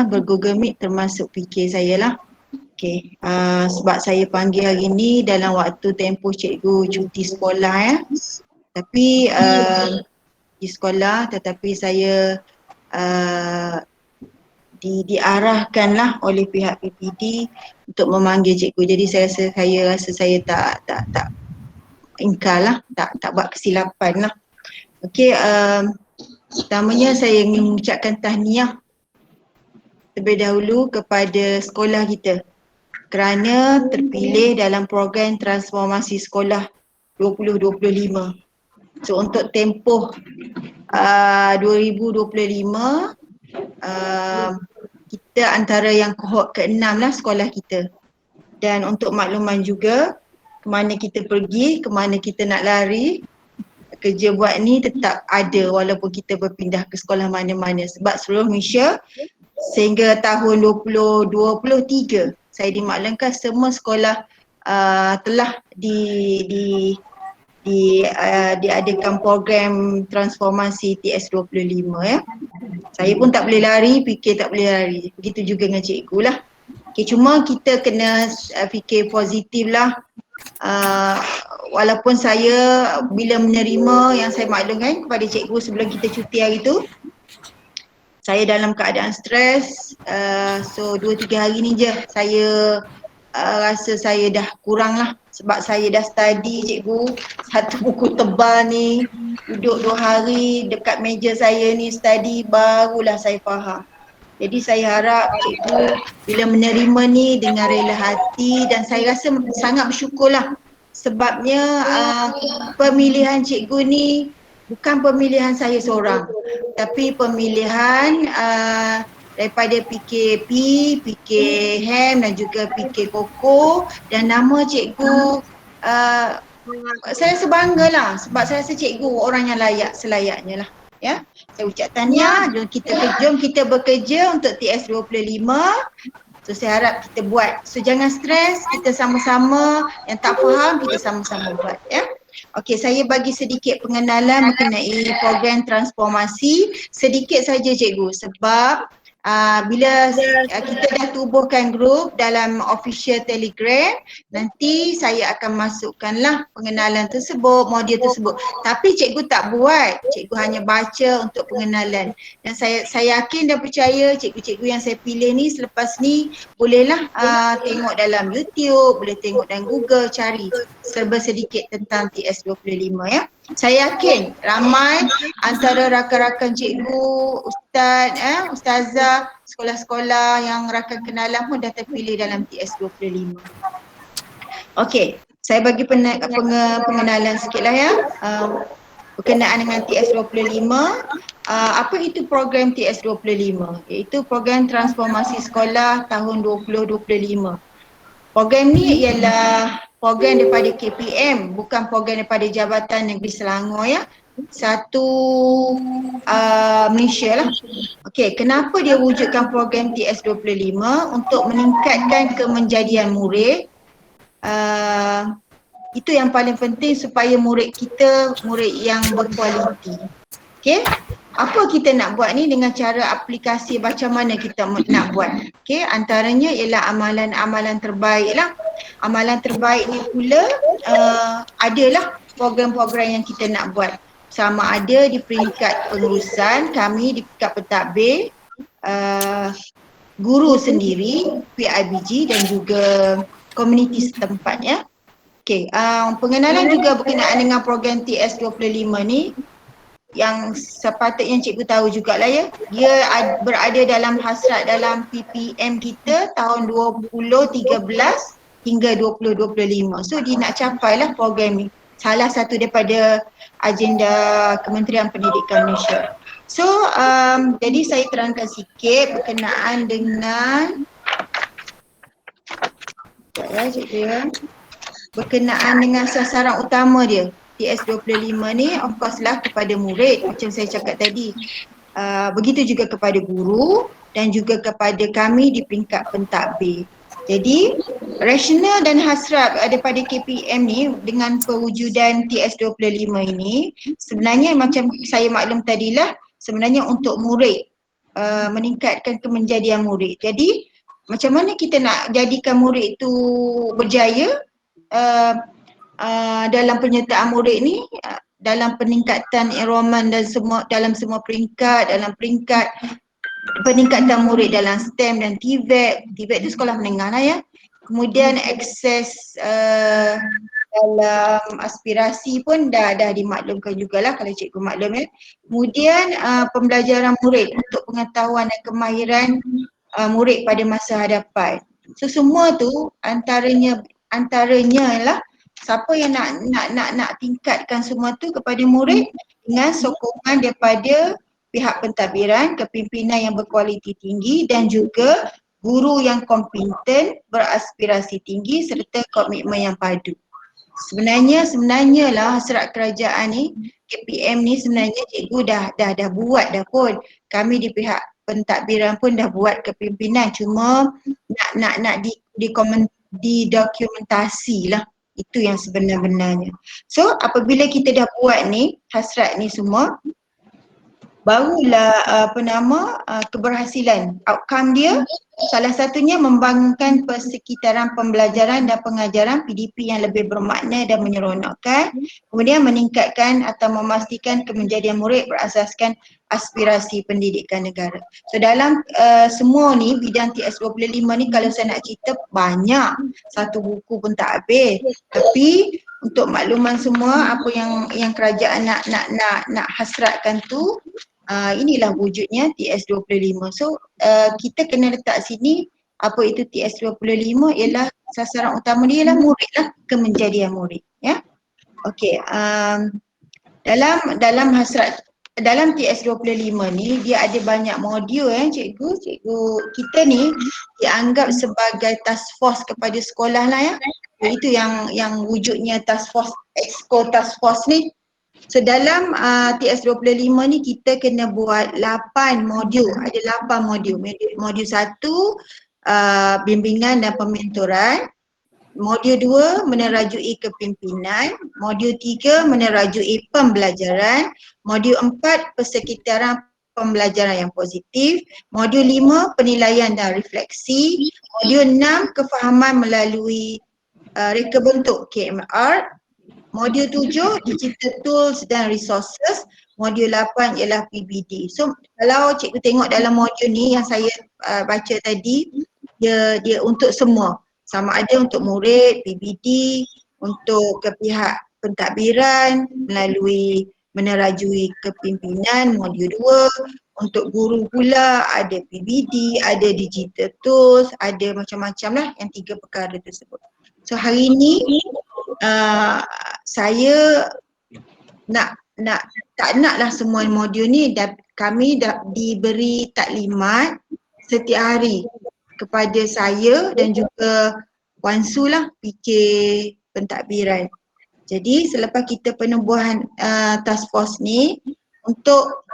bergoogle meet termasuk fikir saya lah. Okey, sebab saya panggil hari ni dalam waktu tempoh cikgu cuti sekolah ya. Tapi di sekolah tetapi saya diarahkanlah oleh pihak PPD untuk memanggil cikgu. Jadi saya rasa saya tak ingkar lah, tak buat kesilapan lah. Okey, pertamanya saya ingin mengucapkan tahniah terlebih dahulu kepada sekolah kita kerana terpilih dalam program transformasi sekolah 2025. So untuk tempoh 2025 kita antara yang kohort ke-6 lah sekolah kita. Dan untuk makluman juga, ke mana kita pergi, ke mana kita nak lari, kerja buat ni tetap ada walaupun kita berpindah ke sekolah mana-mana. Sebab seluruh Malaysia sehingga tahun 2023 saya dimaklumkan semua sekolah telah diadakan program transformasi TS25 ya. Saya pun tak boleh lari, fikir tak boleh lari. Begitu juga dengan cikgu lah. Okay, cuma kita kena fikir positif lah. Walaupun saya bila menerima yang saya maklumkan kepada cikgu sebelum kita cuti hari tu, saya dalam keadaan stres. So 2-3 hari ni je saya rasa saya dah kurang lah. Sebab saya dah study cikgu, satu buku tebal ni, duduk 2 hari dekat meja saya ni study, barulah saya faham. Jadi saya harap cikgu bila menerima ni dengan rela hati, dan saya rasa sangat bersyukurlah sebabnya pemilihan cikgu ni bukan pemilihan saya seorang, tapi pemilihan daripada PKP, PKHAM dan juga PK Koko, dan nama cikgu saya rasa bangga lah sebab saya rasa cikgu orang yang layak selayaknya lah. Ya, saya ucap tahniah, jom kita bekerja untuk TS25. So saya harap kita buat. So jangan stres, kita sama-sama, yang tak faham kita sama-sama buat ya. Okey, saya bagi sedikit pengenalan mengenai program transformasi sedikit saja cikgu, sebab bila kita dah tubuhkan grup dalam official Telegram, nanti saya akan masukkanlah pengenalan tersebut, modul tersebut. Tapi cikgu tak buat, cikgu hanya baca untuk pengenalan. Dan saya yakin dan percaya cikgu-cikgu yang saya pilih ni selepas ni bolehlah tengok dalam YouTube, boleh tengok dalam Google, cari serba sedikit tentang TS25 ya. Saya yakin ramai antara rakan-rakan cikgu, ustazah, sekolah-sekolah yang rakan kenalan pun dah terpilih dalam TS25. Okey, saya bagi pengenalan sikitlah ya. Berkenaan dengan TS25, apa itu program TS25? Iaitu program transformasi sekolah tahun 2025. Program ni ialah program daripada KPM, bukan program daripada Jabatan Negeri Selangor ya. Satu Malaysia lah. Okey, kenapa dia wujudkan program TS25? Untuk meningkatkan kemenjadian murid. Itu yang paling penting supaya murid kita murid yang berkualiti. Okey, apa kita nak buat ni dengan cara aplikasi macam mana kita nak buat. Okey, antaranya ialah amalan-amalan terbaik lah. Amalan terbaik ni pula adalah program-program yang kita nak buat. Sama ada di peringkat pengurusan kami, di peringkat pentadbir, guru sendiri, PIBG dan juga komuniti setempat ya. Okey, pengenalan juga berkenaan dengan program TS25 ni yang sepatutnya cikgu tahu jugalah ya. Dia berada dalam hasrat dalam PPM kita tahun 2013 hingga 2025. So dia nak capailah program ni. Salah satu daripada agenda Kementerian Pendidikan Malaysia. So jadi saya terangkan sikit berkenaan dengan berkenaan dengan sasaran utama dia. TS25 ni of course lah kepada murid macam saya cakap tadi. Begitu juga kepada guru dan juga kepada kami di peringkat pentadbir. Jadi rasional dan hasrat daripada KPM ni dengan pewujudan TS25 ini sebenarnya macam saya maklum tadilah, sebenarnya untuk murid meningkatkan kemenjadian murid. Jadi macam mana kita nak jadikan murid itu berjaya uh, dalam penyertaan murid ni, dalam peningkatan enrollment dan semua, dalam semua peringkat, dalam peringkat peningkatan murid dalam STEM dan TVET. TVET tu sekolah menengah lah ya. Kemudian akses dalam aspirasi pun dah dimaklumkan jugalah kalau cikgu maklum ya. Kemudian pembelajaran murid untuk pengetahuan dan kemahiran murid pada masa hadapan. So semua tu antaranya lah siapa yang nak tingkatkan semua tu kepada murid dengan sokongan daripada pihak pentadbiran, kepimpinan yang berkualiti tinggi dan juga guru yang kompeten, beraspirasi tinggi serta komitmen yang padu. Sebenarnya lah hasrat kerajaan ni, KPM ni sebenarnya cikgu dah buat dah pun. Kami di pihak pentadbiran pun dah buat kepimpinan, cuma nak didokumentasi lah. Itu yang sebenar-benarnya. So apabila kita dah buat ni, hasrat ni semua, barulah keberhasilan. Outcome dia salah satunya membangunkan persekitaran pembelajaran dan pengajaran PDP yang lebih bermakna dan menyeronokkan. Kemudian meningkatkan atau memastikan kemenjadian murid berasaskan aspirasi pendidikan negara. So dalam semua ni, bidang TS25 ni kalau saya nak cerita banyak, satu buku pun tak habis. Tapi untuk makluman semua, apa yang kerajaan nak hasratkan tu, inilah wujudnya TS25. So kita kena letak sini apa itu TS25 ialah sasaran utama dia ialah murid lah, kemenjadian murid ya. Okey, dalam hasrat dalam TS25 ni dia ada banyak modul cikgu. Kita ni dianggap sebagai task force kepada sekolah lah ya. Itu yang wujudnya task force, exco task force ni. So dalam TS25 ni kita kena buat 8 modul, ada 8 modul. Modul 1 bimbingan dan pementoran, modul 2 menerajui kepimpinan, modul 3 menerajui pembelajaran, modul 4 persekitaran pembelajaran yang positif, modul 5 penilaian dan refleksi, modul 6 kefahaman melalui reka bentuk KMR, modul 7 digital tools dan resources, modul 8 ialah PBD. So kalau cikgu tengok dalam modul ni yang saya baca tadi, dia untuk semua. Sama ada untuk murid, PBD, untuk ke pihak pentadbiran melalui menerajui kepimpinan modul 2, untuk guru pula ada PBD, ada digital tools, ada macam-macam lah yang 3 perkara tersebut. So hari ni saya tak naklah semua modul ni, kami dah diberi taklimat setiap hari kepada saya dan juga Wan Su lah, PK pentadbiran. Jadi selepas kita penubuhan task force ni, untuk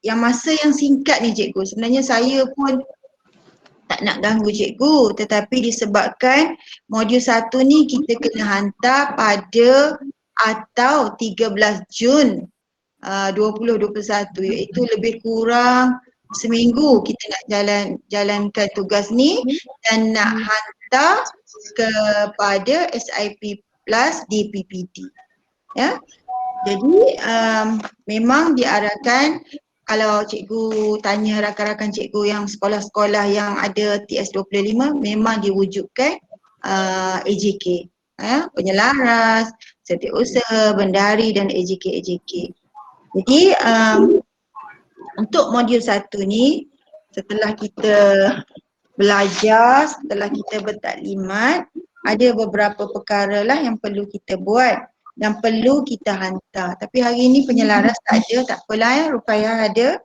yang masa yang singkat ni cikgu, sebenarnya saya pun tak nak ganggu cikgu, tetapi disebabkan modul 1 ni kita kena hantar pada atau 13 Jun 2021, iaitu lebih kurang seminggu kita nak jalankan tugas ni dan nak hantar kepada SIP Plus di PPT. Ya. Jadi memang diarahkan, kalau cikgu tanya rakan-rakan cikgu yang sekolah-sekolah yang ada TS25, memang diwujudkan AJK, penyelaras, setiausaha, bendari dan AJK. Jadi untuk modul 1 ni, setelah kita belajar, setelah kita bertaklimat, ada beberapa perkara lah yang perlu kita buat dan perlu kita hantar. Tapi hari ni penyelaras tak ada, tak apalah ya, Ruqayyah ada.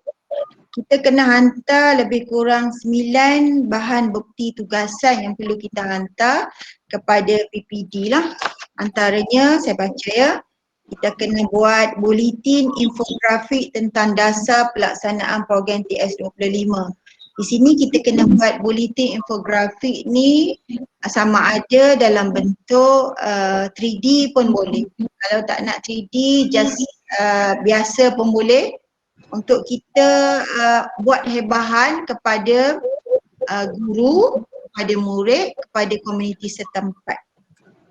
Kita kena hantar lebih kurang 9 bahan bukti tugasan yang perlu kita hantar kepada PPD lah. Antaranya saya baca ya, kita kena buat buletin infografik tentang dasar pelaksanaan program TS25. Di sini kita kena buat buletin infografik ni sama ada dalam bentuk 3D pun boleh. Kalau tak nak 3D, just biasa pun boleh. untuk kita buat hebahan kepada guru, kepada murid, kepada komuniti setempat.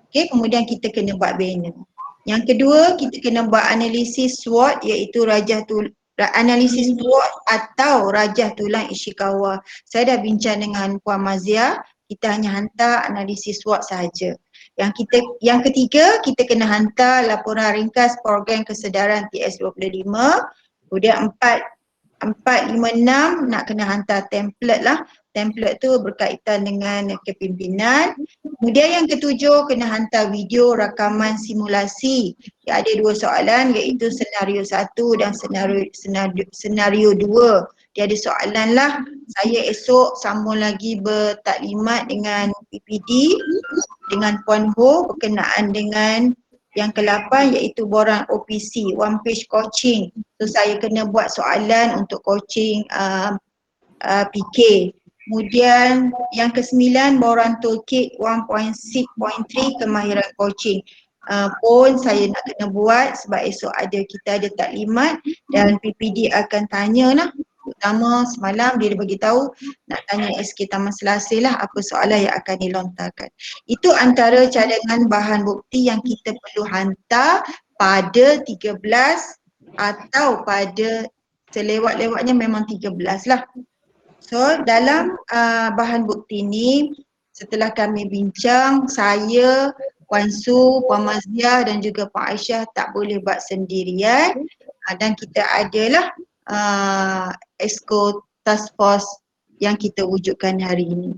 Okey, kemudian kita kena buat banner. Yang kedua, kita kena buat analisis SWOT iaitu analisis SWOT atau rajah tulang Ishikawa. Saya dah bincang dengan Puan Mazia, kita hanya hantar analisis SWOT sahaja. Yang ketiga, kita kena hantar laporan ringkas program kesedaran TS25. Kemudian 456 nak kena hantar template lah. Template tu berkaitan dengan kepimpinan. Kemudian yang ketujuh kena hantar video rakaman simulasi. Ada dua soalan iaitu senario 1 dan senario 2. Dia ada soalan lah. Saya esok sambung lagi bertaklimat dengan PPD dengan Puan Ho berkenaan dengan yang ke-8 iaitu borang OPC, one page coaching. So saya kena buat soalan untuk coaching PK. Kemudian yang ke-9 borang toolkit 1.6.3 kemahiran coaching. Pun saya nak kena buat sebab esok kita ada taklimat dan PPD akan tanya lah. Terutama semalam dia bagi tahu nak tanya SK Taman Selasih lah apa soalan yang akan dilontarkan. Itu antara cadangan bahan bukti yang kita perlu hantar pada 13 atau pada selewat-lewatnya memang 13 lah. So dalam bahan bukti ni setelah kami bincang, saya, Puan Su, Puan Mazia dan juga Puan Aisyah tak boleh buat sendirian dan kita adalah Exco Task Force yang kita wujudkan hari ini.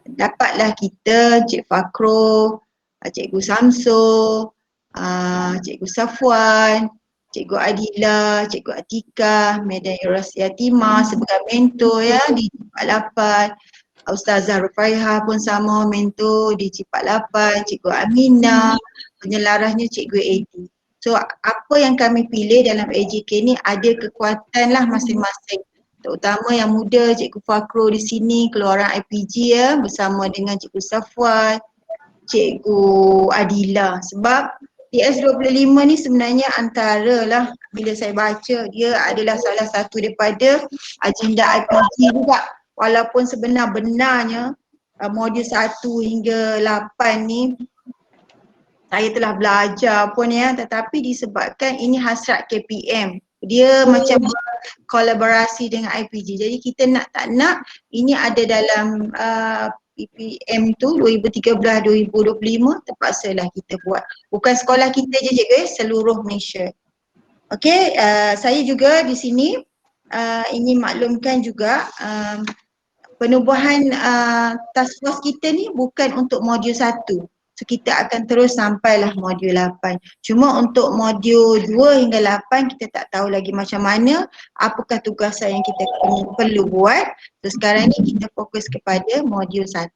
Dapatlah kita Cik Fakro, Cikgu Samso, Cikgu Safwan, Cikgu Adila, Cikgu Atika, Madam Eurasiatima sebagai mentor ya di Cipak 8. Ustazah Rufaiha pun sama mentor di Cipak 8, Cikgu Aminah, penyelarasnya Cikgu Edi. So apa yang kami pilih dalam AJK ni ada kekuatan lah masing-masing. Terutama yang muda, Cikgu Fakro di sini, keluaran IPG ya bersama dengan Cikgu Safwan, Cikgu Adila. Sebab TS25 ni sebenarnya antara lah bila saya baca dia adalah salah satu daripada agenda IPG juga. Walaupun benarnya modul 1 hingga 8 ni saya telah belajar pun ya, tetapi disebabkan ini hasrat KPM. Dia macam kolaborasi dengan IPG. Jadi kita nak tak nak ini ada dalam PPM tu 2013-2025 terpaksalah kita buat. Bukan sekolah kita je cikgu, seluruh Malaysia. Okey, saya juga di sini ingin maklumkan juga penubuhan task force kita ni bukan untuk modul 1. So kita akan terus sampailah modul 8. Cuma untuk modul 2 hingga 8 kita tak tahu lagi macam mana, apakah tugasan yang kita perlu buat. So sekarang ni kita fokus kepada modul 1.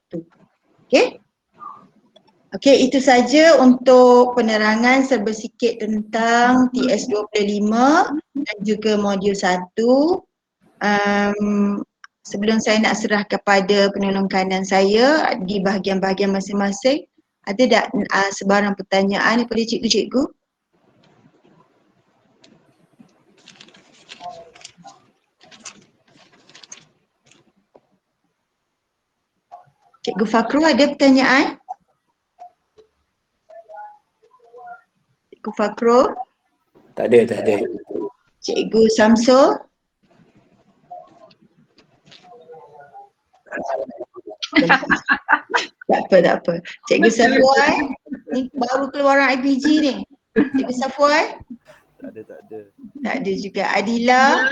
Okey? Okey, itu saja untuk penerangan serba sikit tentang TS25 dan juga modul 1. Sebelum saya nak serah kepada penolong kanan saya di bahagian-bahagian masing-masing, ada tak sebarang pertanyaan daripada cikgu-cikgu? Cikgu Fakru ada pertanyaan? Cikgu Fakru? Tak ada. Cikgu Samsul? Tak apa. Cikgu Safwan, ni baru keluaran IPG ni. Cikgu Safwan? Tak ada. Tak ada juga. Adila?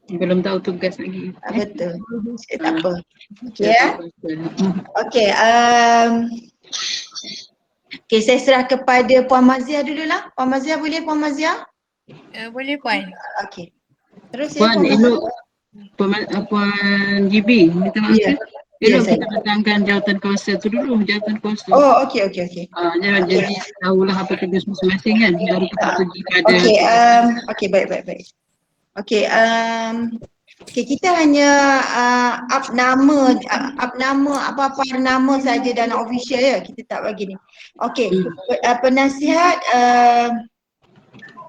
Belum tahu tugas lagi. Betul. Tak apa. Okey ya. Okey, okey, saya serah kepada Puan Mazia dululah. Puan Mazia boleh Puan Mazia? Boleh Puan. Okey. Terus ya Puan, elok Puan GB, minta maaf Ya. elok Ya, kita datangkan jawatan kawasan tu dulu, jawatan kawasan. Oh, okey. Jadi tahulah apa tugas masing-masing kan, baru kita pergi pada. Okey, baik. Okey, okey, kita hanya up nama apa-apa nama saja dalam official ya, kita tak bagi ni. Okey, penasihat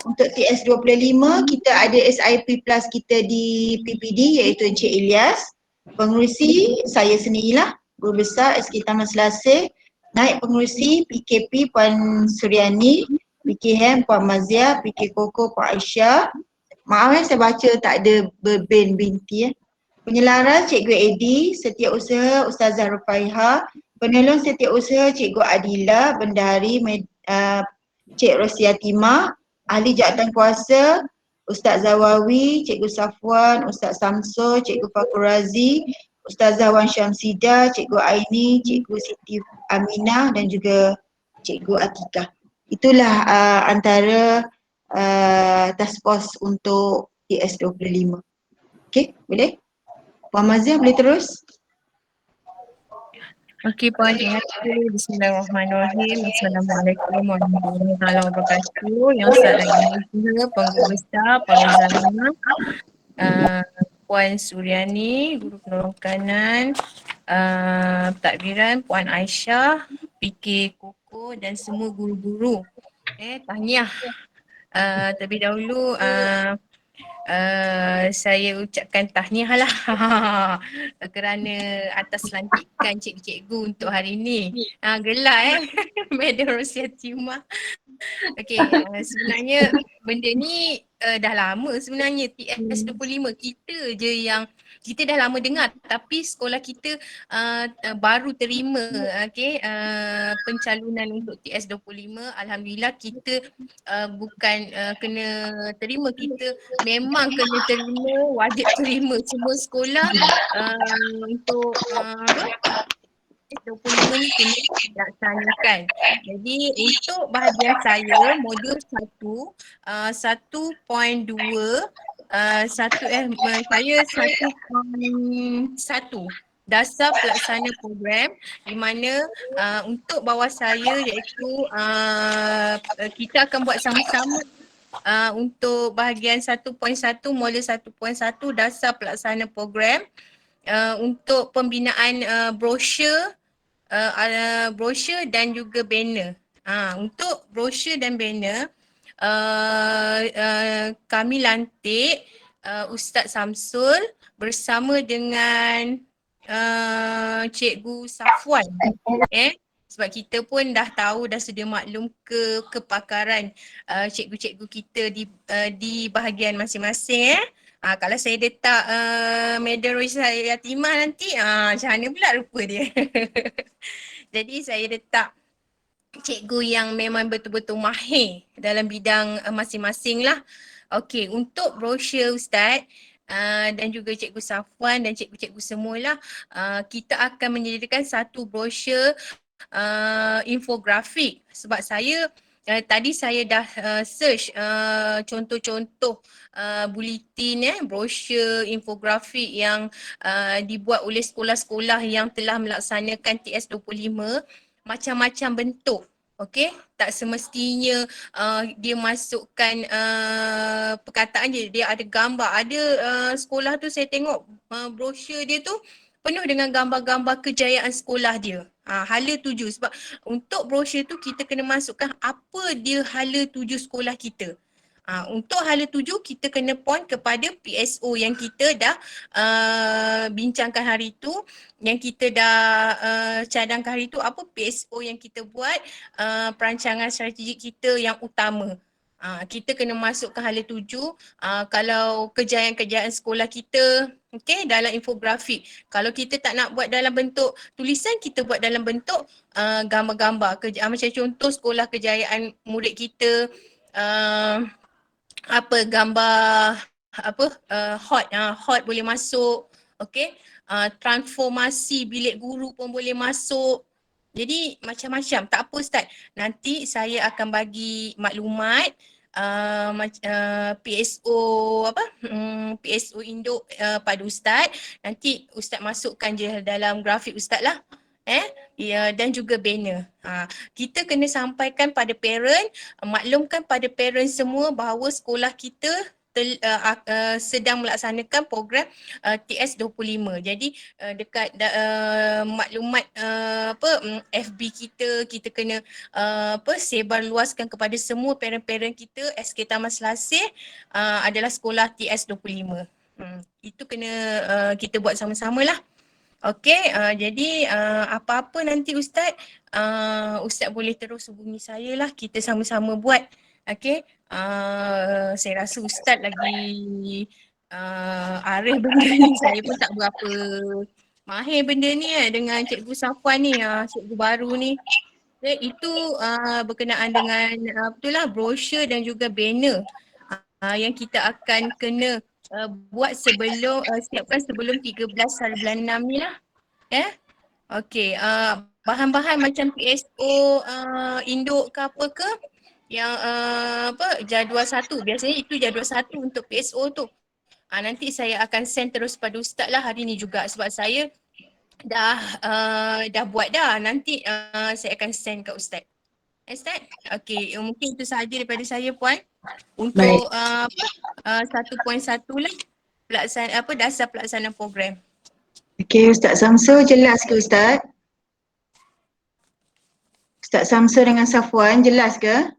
untuk TS25 kita ada SIP plus kita di PPD iaitu Encik Ilyas. Pengerusi saya sendirilah, Guru Besar SK Taman Selasih. Naib pengerusi PKP Puan Suryani, PKM Puan Mazia, PK Koko Puan Aisyah. Maaf saya baca tak ada berben binti. Penyelaras Cikgu Edi, Setiausaha Ustazah Rufaiha, Penolong Setiausaha Cikgu Adila, Bendahari Cik Rosiatima, Ahli Jawatan Kuasa Ustaz Zawawi, Cikgu Safwan, Ustaz Samsul, Cikgu Fakur Razi, Ustazah Wan Syamsidah, Cikgu Aini, Cikgu Siti Aminah dan juga Cikgu Atikah. Itulah antara task force untuk TS25. Okey, boleh? Puan Mazia boleh terus? Okey Puan, terima kasih. Bismillahirrahmanirrahim. Assalamualaikum warahmatullahi wabarakatuh. Yang saya juga Pengguru Besar, Puan Zana, Puan Suryani, Guru Penolong Kanan, Pentadbiran Puan Aisyah, PK Koko dan semua guru-guru. Tahniah. Terlebih dahulu saya ucapkan tahniah lah kerana atas lantikan cikgu-cikgu untuk hari ini. Gelak Madam Rosiatima. Okey, sebenarnya benda ni dah lama sebenarnya TS25 kita je yang kita dah lama dengar tapi sekolah kita baru terima pencalonan untuk TS25. Alhamdulillah kita bukan kena terima, kita memang kena terima, wajib terima semua sekolah untuk TS25 ni kena dilaksanakan. Jadi untuk bahagian saya modul 1.2 saya 1.1 dasar pelaksana program di mana untuk bawah saya iaitu kita akan buat sama-sama untuk bahagian 1.1 modul 1.1 dasar pelaksana program untuk pembinaan brosur dan juga banner. Untuk brosur dan banner kami lantik Ustaz Samsul bersama dengan Cikgu Safwan. Sebab kita pun dah tahu, dah sedia maklum kepakaran cikgu-cikgu kita di bahagian masing-masing. Kalau saya letak Madam Rosiatima nanti macam mana pula rupa dia. Jadi saya letak cikgu yang memang betul-betul mahir dalam bidang masing-masing lah. Okey, untuk brosur Ustaz dan juga Cikgu Safwan dan cikgu-cikgu semualah, kita akan menyediakan satu brosur infografik sebab saya tadi saya dah search contoh-contoh bulletin brosur infografik yang dibuat oleh sekolah-sekolah yang telah melaksanakan TS25, macam-macam bentuk. Okey, tak semestinya dia masukkan perkataan je, dia ada gambar. Ada sekolah tu saya tengok brosur dia tu penuh dengan gambar-gambar kejayaan sekolah dia. Hala tuju, sebab untuk brosur tu kita kena masukkan apa dia hala tuju sekolah kita. Untuk hala tuju kita kena point kepada PSO yang kita dah bincangkan hari tu, yang kita dah cadangkan hari tu, apa PSO yang kita buat, perancangan strategik kita yang utama. Kita kena masukkan hala tuju, kalau kejayaan-kejayaan sekolah kita, okey, dalam infografik. Kalau kita tak nak buat dalam bentuk tulisan, kita buat dalam bentuk gambar-gambar. Macam contoh sekolah kejayaan murid kita, gambar hot boleh masuk, okey. Transformasi bilik guru pun boleh masuk. Jadi macam-macam. Tak apa Ustaz, nanti saya akan bagi maklumat PSO PSO induk pada Ustaz. Nanti Ustaz masukkan je dalam grafik Ustaz lah. Dan juga banner. Kita kena sampaikan pada parent, maklumkan pada parent semua bahawa sekolah kita sedang melaksanakan program TS25. Jadi dekat maklumat FB kita kena sebar luaskan kepada semua parent-parent kita SK Taman Selasih adalah sekolah TS25. Itu kena kita buat sama-sama lah. Okey, jadi apa-apa nanti Ustaz, Ustaz boleh terus hubungi saya lah, kita sama-sama buat. Okey, saya rasa Ustaz lagi arif benda ni, saya pun tak berapa mahir benda ni dengan Cikgu Safwan ni, cikgu baru ni. Itu berkenaan dengan betul lah brosur dan juga banner yang kita akan kena buat siapkan sebelum 13 hari bulan 6 ni lah. Okey, bahan-bahan macam PSO induk ke apa ke yang jadual 1, biasanya itu jadual 1 untuk PSO tu. Nanti saya akan send terus pada Ustaz lah hari ni juga sebab saya dah buat dah. Nanti saya akan send ke Ustaz. Ustaz? Okey, mungkin itu sahaja daripada saya Puan. Untuk 1.1 lah dasar pelaksanaan program. Okey, Ustaz Samsul jelas ke Ustaz? Ustaz Samsul dengan Safwan jelas ke?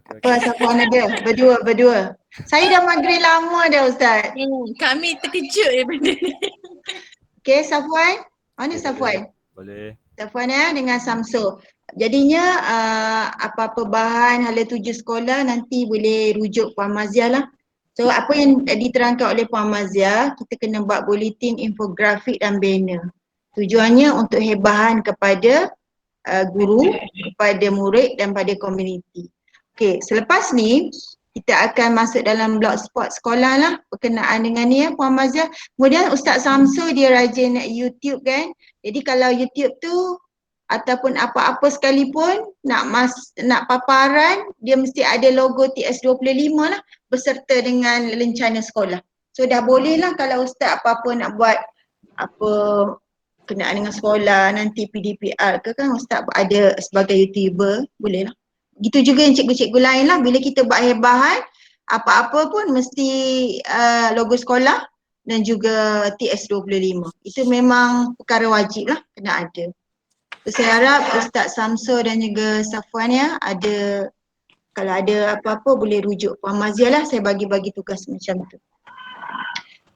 Apa Safwan ada? Berdua. Saya dah migrate lama dah Ustaz. Kami terkejut daripada ni. Okey, Safwan? Mana Safwan? Boleh. Safwan dengan Samsul. Jadinya apa-apa bahan hala tuju sekolah nanti boleh rujuk Puan Maziah lah. So apa yang diterangkan oleh Puan Maziah, kita kena buat bulletin, infografik dan banner. Tujuannya untuk hebahan kepada guru, kepada murid dan pada komuniti. Okey, selepas ni kita akan masuk dalam blogspot sekolah lah berkenaan dengan ni Puan Maziah. Kemudian Ustaz Samsul dia rajin YouTube kan. Jadi kalau YouTube tu ataupun apa-apa sekalipun nak paparan, dia mesti ada logo TS25 lah beserta dengan lencana sekolah. So dah boleh lah kalau Ustaz apa-apa nak buat apa kenaan dengan sekolah nanti PDPR ke kan Ustaz ada sebagai YouTuber, boleh lah. Gitu juga yang cikgu-cikgu lain lah, bila kita buat hebahan apa-apa pun mesti logo sekolah dan juga TS25. Itu memang perkara wajib lah kena ada. So, saya harap Ustaz Samsul dan juga Safwan ada, kalau ada apa-apa boleh rujuk Puan Maziah lah, saya bagi-bagi tugas macam tu.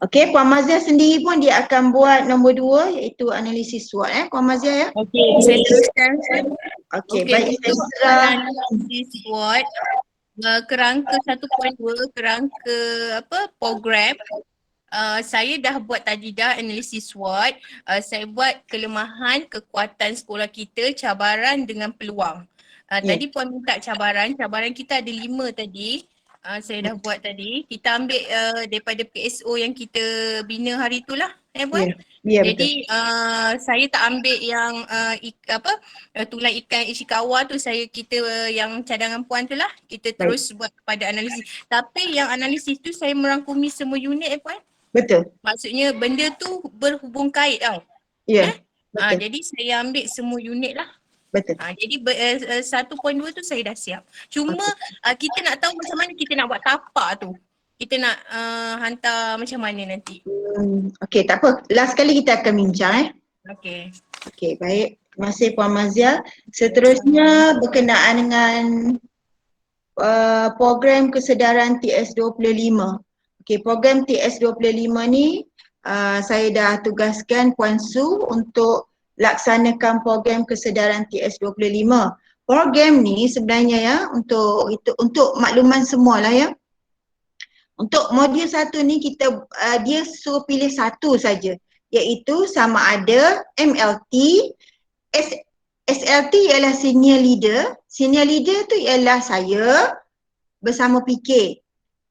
Okey, Puan Maziah sendiri pun dia akan buat nombor 2 iaitu analisis SWOT Puan Maziah Okey, saya teruskan. Okey, baik saya untuk serah. analisis SWOT kerangka 1.2 kerangka program. Saya dah buat tadi dah analisis SWOT. Saya buat kelemahan, kekuatan sekolah kita, cabaran dengan peluang. Tadi Puan minta cabaran kita ada 5 tadi. Saya dah buat tadi. Kita ambil daripada PSO yang kita bina hari tu lah. Puan? Ya, Jadi saya tak ambil yang tulang ikan Ishikawa tu, kita yang cadangan Puan tu lah. Kita terus buat pada analisis. Tapi yang analisis tu saya merangkumi semua unit Puan. Betul. Maksudnya benda tu berhubung kait tau. Ya, betul. Jadi saya ambil semua unit lah. Betul. Jadi 1.2 tu saya dah siap. Cuma kita nak tahu macam mana kita nak buat tapak tu. Kita nak hantar macam mana nanti. Okey, tak apa. Last kali kita akan bincang Okey. Okey, baik. Terima kasih Puan Maziah. Seterusnya berkenaan dengan program kesedaran TS25. Okey, program TS25 ni saya dah tugaskan Puan Su untuk laksanakan program kesedaran TS25. Program ni sebenarnya untuk makluman semualah Untuk modul 1 ni dia suruh pilih satu saja, iaitu sama ada MLT, SLT ialah senior leader. Senior leader tu ialah saya bersama PK.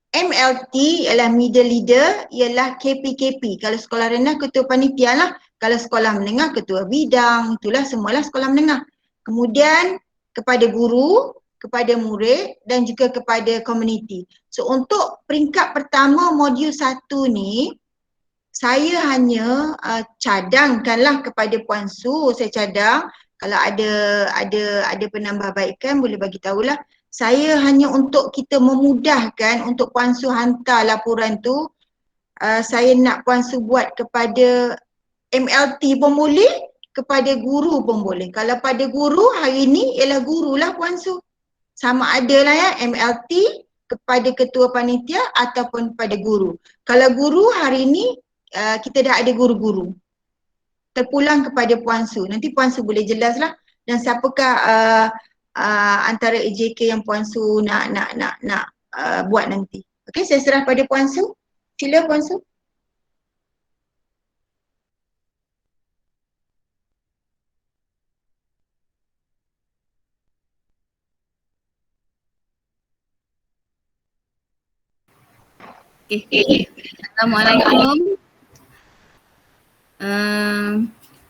MLT ialah middle leader, ialah KPKP. Kalau sekolah rendah ketua panitia lah. Kalau sekolah menengah ketua bidang, itulah semualah sekolah menengah. Kemudian kepada guru, kepada murid dan juga kepada komuniti. So untuk peringkat pertama modul 1 ni, saya hanya cadangkanlah kepada Puan Su, saya cadang kalau ada penambahbaikan boleh bagi tahulah. Saya hanya untuk kita memudahkan untuk Puan Su hantar laporan tu, saya nak Puan Su buat kepada MLT pun boleh, kepada guru pun boleh. Kalau pada guru hari ni ialah gurulah Puan Su. Sama ada lah ya, MLT kepada ketua panitia ataupun pada guru. Kalau guru hari ni kita dah ada guru-guru. Terpulang kepada Puan Su. Nanti Puan Su boleh jelaslah dan siapakah antara AJK yang Puan Su nak buat nanti. Okey, saya serah pada Puan Su. Sila Puan Su. Okay. Assalamualaikum.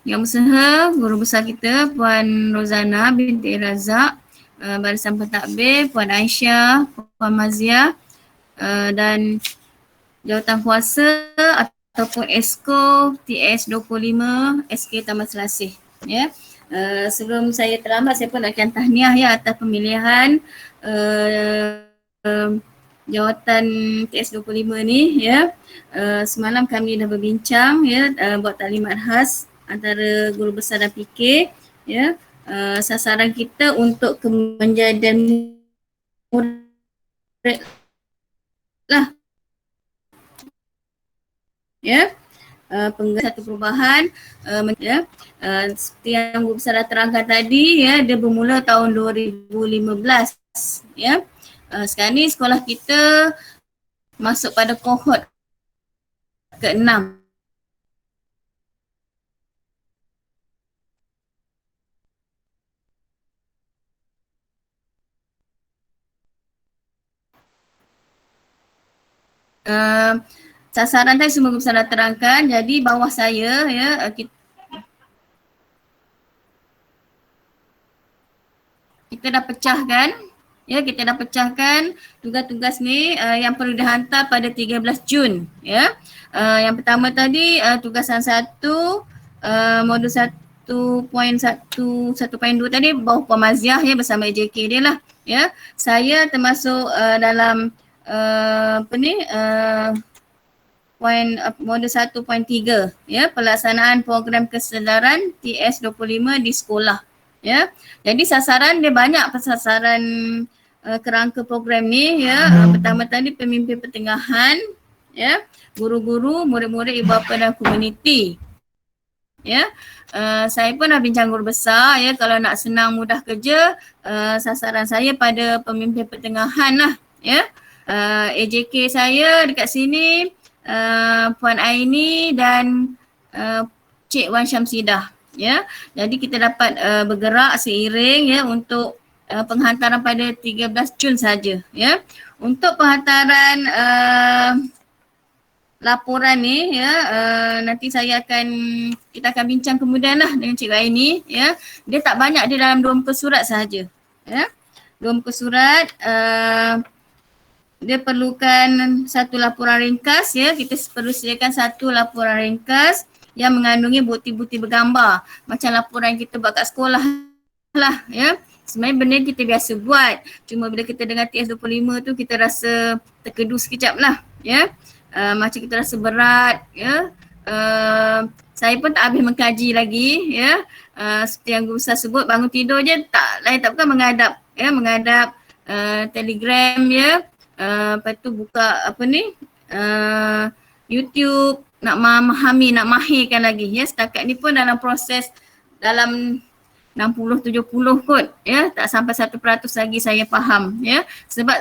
Yang Bersama Guru Besar kita Puan Rozana binti Razak, Barisan Pentadbir Puan Aisyah, Puan Mazia, dan jawatan kuasa ataupun ESCO TS25 SK Taman Selasih. Ya. Sebelum saya terlambat, saya pun akan tahniah ya atas pemilihan jawatan TS25 ni ya. Semalam kami dah berbincang ya, buat taklimat khas antara guru besar dan PK ya. Sasaran kita untuk menjadi murid lah ya. Satu perubahan ya. Seperti yang guru besar dah terangkan tadi ya, dia bermula tahun 2015 ya. Sekarang ni sekolah kita masuk pada kohort ke-6. Sasaran tadi semua besar dah terangkan. Jadi bawah saya ya, kita dah pecahkan. Ya, kita dah pecahkan tugas-tugas ni yang perlu dihantar pada 13 Jun ya. Yang pertama tadi tugasan 1 modul 1.1 1.2 tadi bawah Puan Maziah ya, bersama AJK dia lah ya. Saya termasuk dalam modul 1.3 ya, pelaksanaan program kesedaran TS25 di sekolah ya. Jadi sasaran dia banyak, sasaran kerangka program ni ya. Pertama tadi pemimpin pertengahan ya, guru-guru, murid-murid, ibu bapa dan komuniti ya. Saya pun dah bincang guru besar ya, kalau nak senang mudah kerja sasaran saya pada pemimpin pertengahan lah ya. AJK saya dekat sini Puan Aini dan Cik Wan Syamsidah ya. Jadi kita dapat bergerak seiring ya untuk penghantaran pada 13 Jun saja ya. Untuk penghantaran laporan ni ya, nanti kita akan bincang kemudian lah dengan Cik Aini ya. Dia tak banyak, dia dalam 2 muka surat sahaja ya. 2 muka surat, dia perlukan satu laporan ringkas ya. Kita perlu sediakan satu laporan ringkas yang mengandungi bukti-bukti bergambar macam laporan kita buat kat sekolah lah ya. Sebenarnya benda kita biasa buat, cuma bila kita dengar TS25 tu kita rasa terkedu sekejap lah ya. Macam kita rasa berat ya. Saya pun tak habis mengkaji lagi ya. Seperti yang guru besar sebut, bangun tidur je tak bukan menghadap ya, menghadap Telegram ya. Lepas tu buka YouTube, nak memahami, nak mahirkan lagi ya. Setakat ni pun dalam proses dalam 60-70 kot ya, tak sampai 1% lagi saya faham ya. Sebab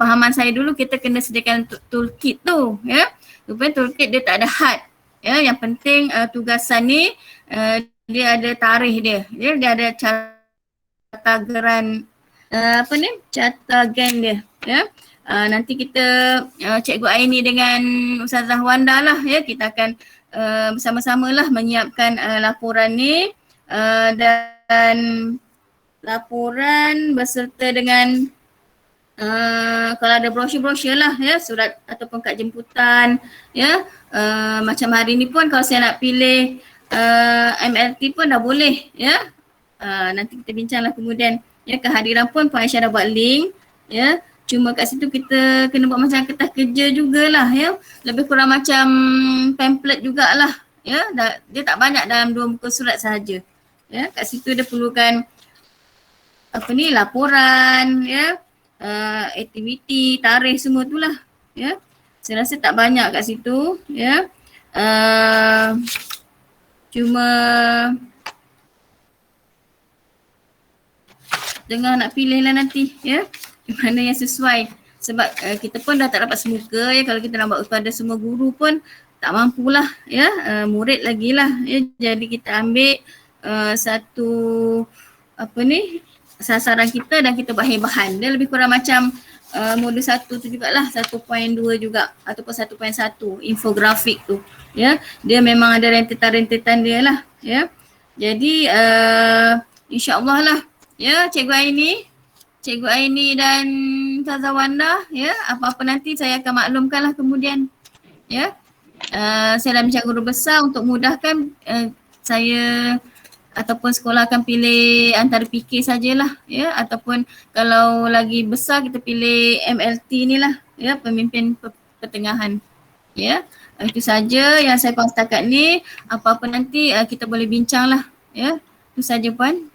pahaman saya dulu kita kena sediakan toolkit tu ya. Rupanya toolkit dia tak ada had ya. Yang penting tugasan ni dia ada tarikh dia. Dia ada catageran catagen dia ya. Nanti kita Cikgu Aini dengan Ustazah Wanda lah ya, kita akan bersama-sama lah menyiapkan laporan ni dan laporan beserta dengan kalau ada brosur-brosur lah ya, surat ataupun kad jemputan ya. Macam hari ni pun kalau saya nak pilih MLT pun dah boleh ya. Nanti kita bincanglah kemudian Ya, kehadiran pun Puan Aisyah dah buat link. Ya, cuma kat situ kita kena buat macam kertas kerja jugalah ya. Lebih kurang macam pamphlet jugalah. Ya, dia tak banyak dalam 2 muka surat sahaja. Ya, kat situ dia perlukan laporan ya, aktiviti, tarikh semua tu lah ya. Saya rasa tak banyak kat situ ya. Cuma dengar nak pilih lah nanti ya, mana yang sesuai. Sebab kita pun dah tak dapat semuka ya, kalau kita nak buat kepada semua guru pun tak mampulah ya, murid lagi lah ya. Jadi kita ambil satu sasaran kita dan kita buat bahan. Dia lebih kurang macam modul 1 tu jugalah, 1.2 juga ataupun 1.1 infografik tu ya. Dia memang ada rentetan-rentetan dia lah ya. Jadi insya-Allah lah ya, Cikgu Aini dan Ustazah Wanda ya, apa-apa nanti saya akan maklumkan lah kemudian ya. Saya dah bincang guru besar untuk mudahkan saya ataupun sekolah akan pilih antara PK sajalah ya, ataupun kalau lagi besar kita pilih MLT ni lah ya, pemimpin pertengahan ya. Itu saja yang saya faham setakat ni. Apa-apa nanti kita boleh bincang lah ya. Itu saja Puan.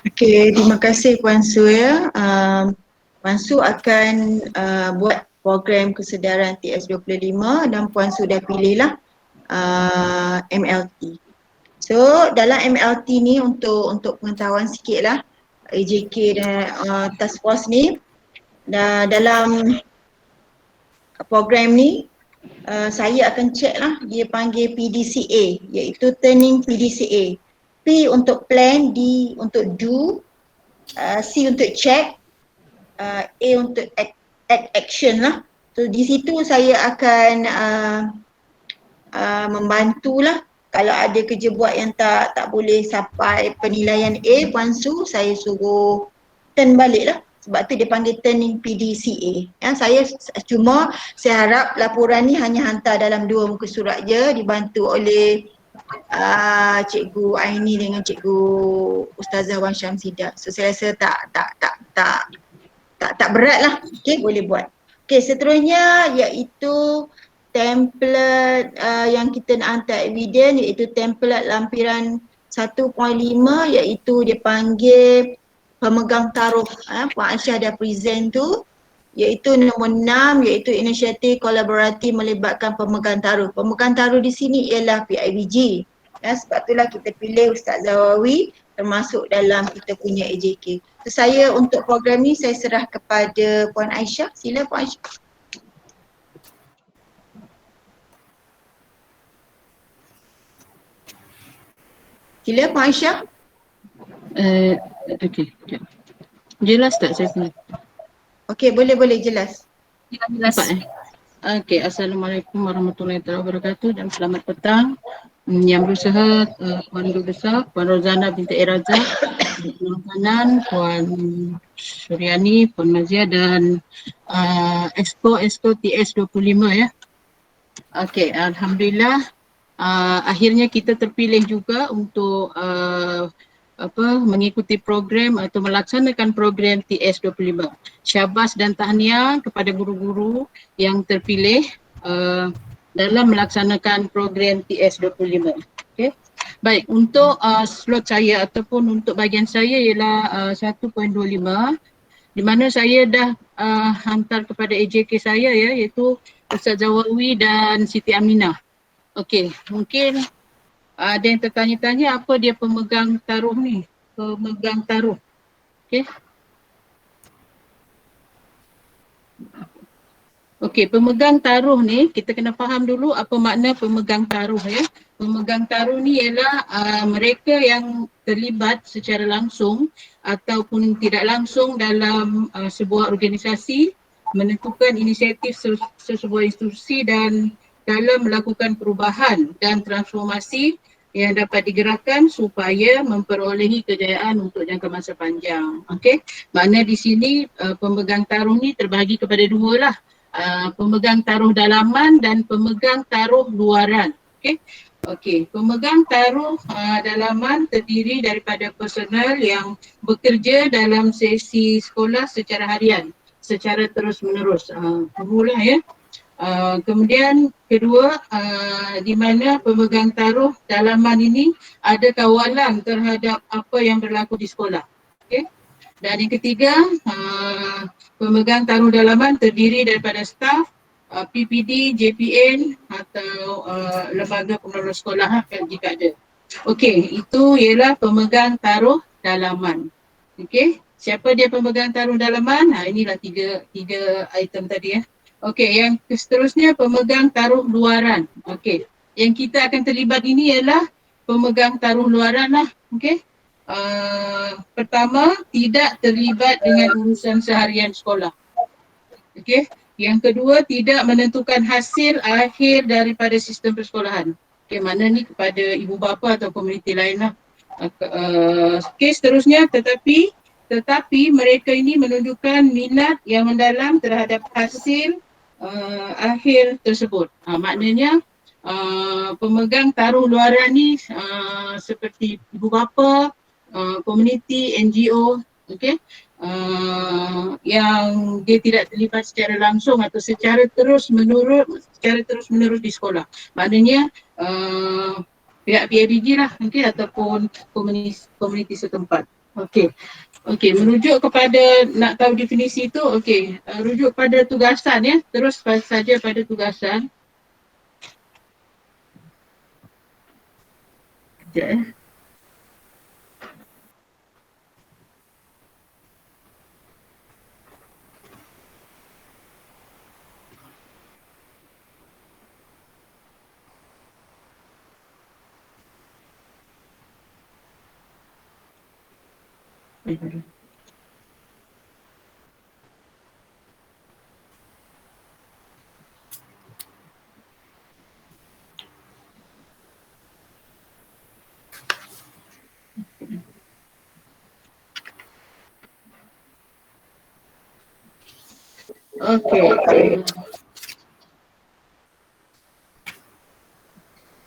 Okey, terima kasih Puan Su ya. Puan Su akan buat program kesedaran TS25 dan Puan Su dah pilih lah MLT. So dalam MLT ni untuk pengetahuan sikit lah, AJK dan task force ni dalam program ni saya akan check lah, dia panggil PDCA, iaitu turning PDCA. P untuk plan, D untuk do, C untuk check, A untuk act action lah. So di situ saya akan membantulah. Kalau ada kerja buat yang tak boleh sampai penilaian A, Puan Su, saya suruh turn balik lah. Sebab tu dia panggil turning PDCA. Ya, saya harap laporan ni hanya hantar dalam 2 muka surat je, dibantu oleh Cikgu Aini dengan Cikgu Ustazah Wan Syamsidah. So saya rasa tak berat lah. Okey, boleh buat. Okey, seterusnya iaitu template yang kita nak hantar evidence, iaitu template lampiran 1.5, iaitu dia panggil pemegang taruh. Puan Aisyah dah present tu, iaitu nombor 6, iaitu inisiatif kolaboratif melibatkan pemegang taruh. Pemegang taruh di sini ialah PIBG. Ya, sebab itulah kita pilih Ustazah Wawi termasuk dalam kita punya AJK. So, saya untuk program ni saya serah kepada Puan Aisyah. Sila Puan Aisyah. Sila Puan Aisyah. Okey. Jelas tak saya sini? Okey, boleh jelas. Jelas. Okey, Assalamualaikum warahmatullahi wabarakatuh dan selamat petang. Yang berusaha Puan Guru Besar, Puan Rozana binti Eraza, Puan Hanan, Puan Suryani, Puan Mazia dan Exco TS25 ya. Okey, alhamdulillah akhirnya kita terpilih juga untuk mengikuti program atau melaksanakan program TS25. Syabas dan tahniah kepada guru-guru yang terpilih dalam melaksanakan program TS25. Okay. Baik, untuk slot saya ataupun untuk bahagian saya ialah 1.25 di mana saya dah hantar kepada AJK saya ya, iaitu Ustazah Wawi dan Siti Aminah. Okey, mungkin ada yang tertanya-tanya apa dia pemegang taruh ni? Pemegang taruh. Okey. Okey, pemegang taruh ni kita kena faham dulu apa makna pemegang taruh ya. Pemegang taruh ni ialah mereka yang terlibat secara langsung ataupun tidak langsung dalam sebuah organisasi, menentukan inisiatif sebuah institusi dan dalam melakukan perubahan dan transformasi yang dapat digerakkan supaya memperolehi kejayaan untuk jangka masa panjang. Okey, makna di sini pemegang taruh ni terbahagi kepada 2 lah. Pemegang taruh dalaman dan pemegang taruh luaran. Okay. Okey, pemegang taruh dalaman terdiri daripada personal yang bekerja dalam sesi sekolah secara harian, secara terus menerus. Gurulah ya. Kemudian kedua, di mana pemegang taruh dalaman ini ada kawalan terhadap apa yang berlaku di sekolah. Okey. Dan yang ketiga, pemegang taruh dalaman terdiri daripada staf, PPD, JPN atau lembaga penolong sekolah jika ada. Okey, itu ialah pemegang taruh dalaman. Okey, siapa dia pemegang taruh dalaman? Inilah tiga item tadi ya. Okey, yang seterusnya pemegang taruh luaran. Okey, yang kita akan terlibat ini ialah pemegang taruh luaran lah. Okey. Pertama, tidak terlibat dengan urusan seharian sekolah. Okey. Yang kedua, tidak menentukan hasil akhir daripada sistem persekolahan. Okey, mana ni kepada ibu bapa atau komuniti lain lah. Okey, seterusnya tetapi mereka ini menunjukkan minat yang mendalam terhadap hasil akhir tersebut. Maknanya pemegang taruh luaran ni seperti ibu bapa, komuniti, NGO, okey, yang dia tidak terlibat secara langsung atau secara terus menerus di sekolah. Maknanya pihak PIBG lah mungkin ataupun komuniti setempat. Okey. Okey, merujuk kepada nak tahu definisi itu, okey, rujuk pada tugasan ya. Terus saja pada tugasan. Sekejap ya.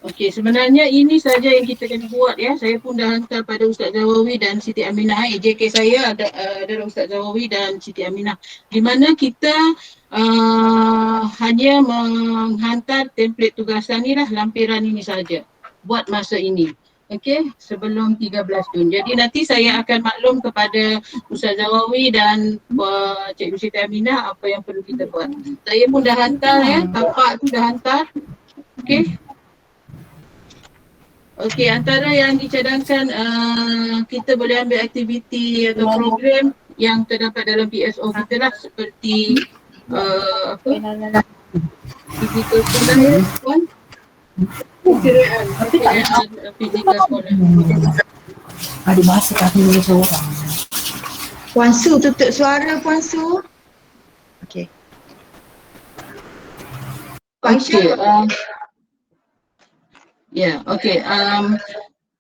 Okey, sebenarnya ini saja yang kita kena buat ya. Saya pun dah hantar pada Ustaz Zawawi dan Siti Aminah. AJK saya adalah Ustaz Zawawi dan Siti Aminah. Di mana kita hanya menghantar template tugasan ni lah, lampiran ini saja buat masa ini. Okey, sebelum 13 Jun. Jadi nanti saya akan maklum kepada Ustaz Zawawi dan Cikgu Siti Aminah apa yang perlu kita buat. Saya pun dah hantar ya, tapak tu dah hantar. Okey. Okey, antara yang dicadangkan kita boleh ambil aktiviti atau program yang terdapat dalam PSO kita lah seperti physical sekolah ya, puan? Kekiraan physical sekolah. Ada masa kami ni seorang. Puan Su, tutup suara Puan Su. Okey. Okey, ya, okey.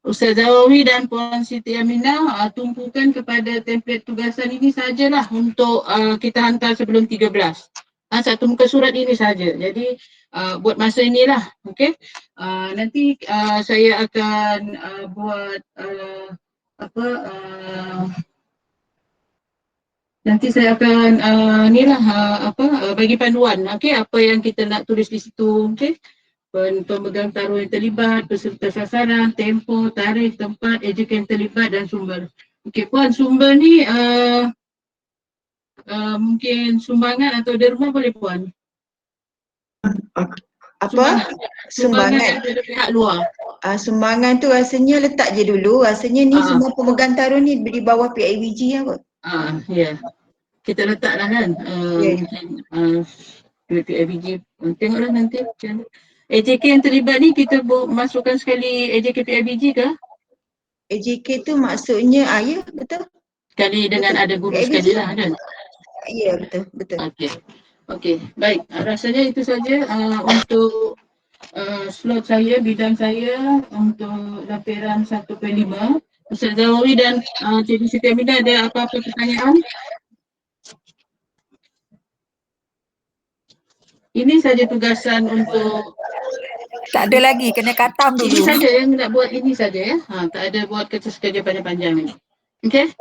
Ustaz Zawawi dan Puan Siti Aminah tumpukan kepada template tugasan ini sajalah untuk kita hantar sebelum 13. Satu muka surat ini saja. Jadi buat masa inilah, okey. Nanti saya akan buat nanti saya akan bagi panduan, okey, apa yang kita nak tulis di situ, okey. Pemegang taruh yang terlibat, peserta sasaran, tempoh, tarikh, tempat, ejen yang terlibat dan sumber. Okey, Puan, sumber ni mungkin sumbangan atau derma boleh Puan? Apa? Sumbangan. Dari pihak luar. Sumbangan tu rasanya letak je dulu. Rasanya ni semua pemegang taruh ni di bawah PIBG apa? Ya. Kita letaklah kan. PIBG. Tengoklah nanti macam mana. AJK yang terlibat ni kita masukkan sekali AJK PIBG ke? AJK tu maksudnya, ya betul. Sekali dengan ada guru PIBG. sekali lah kan? Ya betul. Okey, baik. Rasanya itu saja untuk slot saya, bidang saya untuk lampiran 1/5. Ustaz Zawawi dan Cikgu Siti Aminah ada apa-apa pertanyaan? Ini saja tugasan untuk Tak ada lagi, kena katam Ini dulu. saja yang nak buat ini saja ya. Tak ada buat kerja panjang-panjang ni. Okey?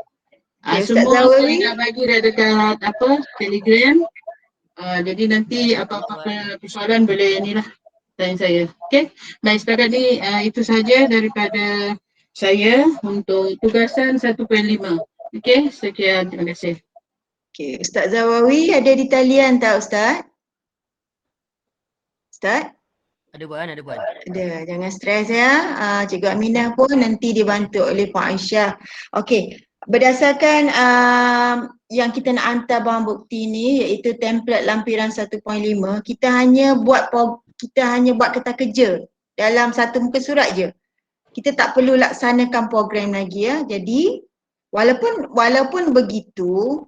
Okey, Ustaz Semua saya Zawawi. dah bagi dah dekat Telegram. Jadi nanti apa-apa persoalan boleh ni lah tanya saya. Okey? Baik, setakat ni itu saja daripada saya untuk tugasan 1.5. Okey, sekian, terima kasih. Okey, Ustaz Zawawi ada di talian tak Ustaz? Ustaz? Ada Puan, ada Puan. Ada, jangan stres ya. Cikgu Aminah pun nanti dibantu oleh Puan Aisyah. Okey, berdasarkan yang kita nak hantar barang bukti ni iaitu template lampiran 1.5, kita hanya buat kertas kerja dalam satu muka surat je. Kita tak perlu laksanakan program lagi ya. Jadi walaupun begitu,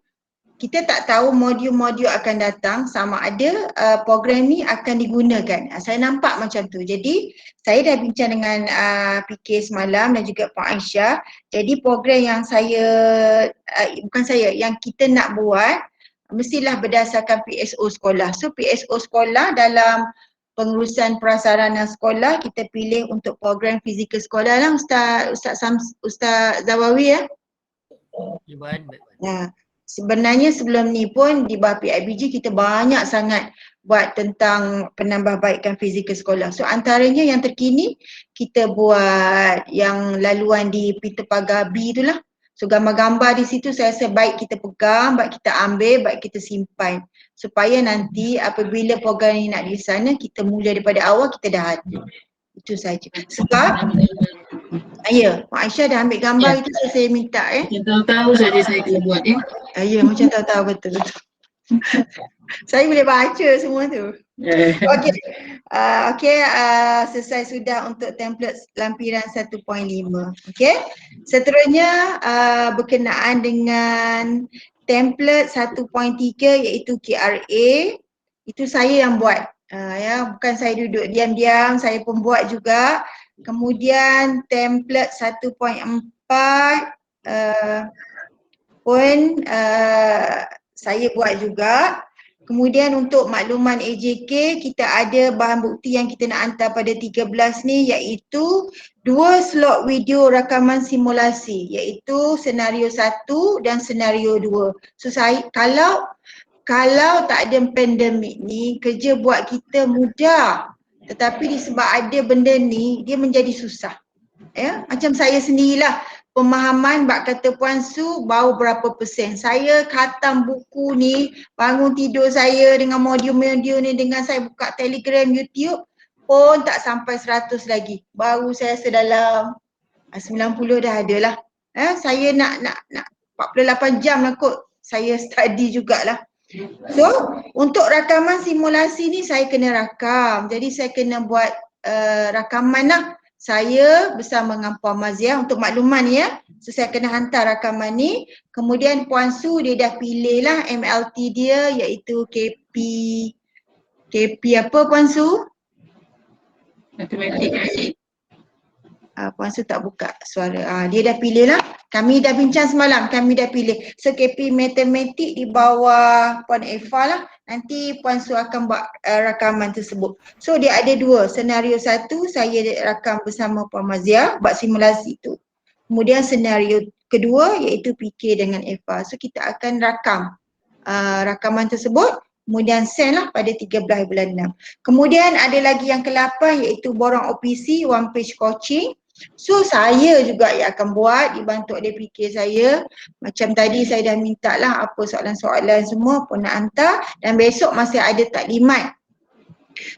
kita tak tahu modul-modul akan datang sama ada program ni akan digunakan. Saya nampak macam tu. Jadi saya dah bincang dengan PK semalam dan juga Puan Aisyah. Jadi program yang yang kita nak buat mestilah berdasarkan PSO sekolah. So PSO sekolah dalam pengurusan prasarana sekolah kita pilih untuk program fizikal sekolah lah Ustaz Zawawi ya. Ya Puan, baik Puan. Nah, sebenarnya sebelum ni pun di bawah PIBG kita banyak sangat buat tentang penambahbaikan fizikal sekolah. So antaranya yang terkini kita buat yang laluan di Peter Pagabi itulah. So gambar-gambar di situ saya rasa baik kita pegang, baik kita ambil, baik kita simpan. Supaya nanti apabila program ni nak di sana kita mula daripada awal kita dah ada. Itu saja. Sebab ya, Mak Aisyah dah ambil gambar itu saya minta Macam tahu-tahu saja saya kena buat ya. Ya, macam tahu-tahu betul. Saya boleh baca semua tu. Okey, selesai sudah untuk template lampiran 1.5. Okey. Seterusnya berkenaan dengan template 1.3 iaitu KRA. Itu saya yang buat. Ya, bukan saya duduk diam-diam, saya pun buat juga. Kemudian template 1.4 pun saya buat juga. Kemudian untuk makluman AJK kita ada bahan bukti yang kita nak hantar pada 13 ni iaitu 2 slot video rakaman simulasi iaitu senario 1 dan senario 2. So saya kalau tak ada pandemik ni kerja buat kita mudah. Tetapi disebab ada benda ni dia menjadi susah. Ya, macam saya sendirilah pemahaman bab kata Puan Su baru berapa persen. Saya khatam buku ni, bangun tidur saya dengan modul-modul ni dengan saya buka Telegram, YouTube pun tak sampai 100 lagi. Baru saya rasa dalam 90 dah ada lah. Saya nak 48 jam lah kot saya study jugalah. So untuk rakaman simulasi ni saya kena rakam. Jadi saya kena buat rakaman lah. Saya bersama dengan Puan Maziah untuk makluman ya. So saya kena hantar rakaman ni. Kemudian Puan Su dia dah pilih lah MLT dia iaitu KP apa Puan Su? Matematik. Puan Su tak buka suara. Dia dah pilih lah. Kami dah bincang semalam, kami dah pilih. So KP matematik di bawah Puan Eva lah. Nanti Puan Su akan buat rakaman tersebut. So dia ada 2, senario 1 saya rakam bersama Puan Maziah buat simulasi tu. Kemudian senario kedua iaitu PK dengan Eva. So kita akan rakam rakaman tersebut. Kemudian send lah pada 13 bulan 6. Kemudian ada lagi yang ke-8 iaitu borang OPC, one page coaching. So saya juga yang akan buat dibantu oleh PK saya. Macam tadi saya dah minta lah apa soalan-soalan semua pun nak hantar. Dan besok masih ada taklimat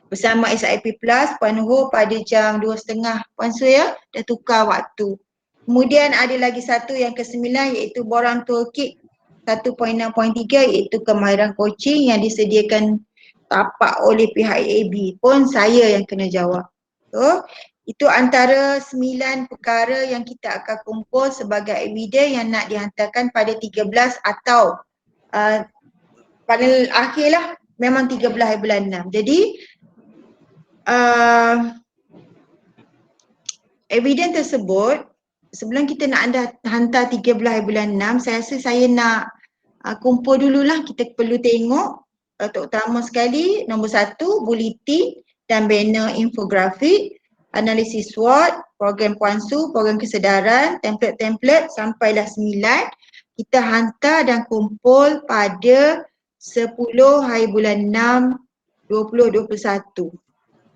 bersama SIP Plus Puan Ho pada jam 2.30 Puan Su ya. Dah tukar waktu. Kemudian ada lagi satu yang ke-9 iaitu borang toolkit 1.6.3 iaitu kemahiran coaching yang disediakan tapak oleh pihak AB pun saya yang kena jawab. So itu antara 9 perkara yang kita akan kumpul sebagai evidence yang nak dihantarkan pada 13 atau pada akhirlah memang 13 bulan 6. Jadi evidence tersebut sebelum kita nak hantar 13 bulan 6, saya rasa saya nak kumpul dululah. Kita perlu tengok terutama sekali nombor 1 bulletin dan banner infografik, analisis SWOT, program Puan Su, program kesedaran, template-template sampailah 9. Kita hantar dan kumpul pada 10 hari bulan 6 2021.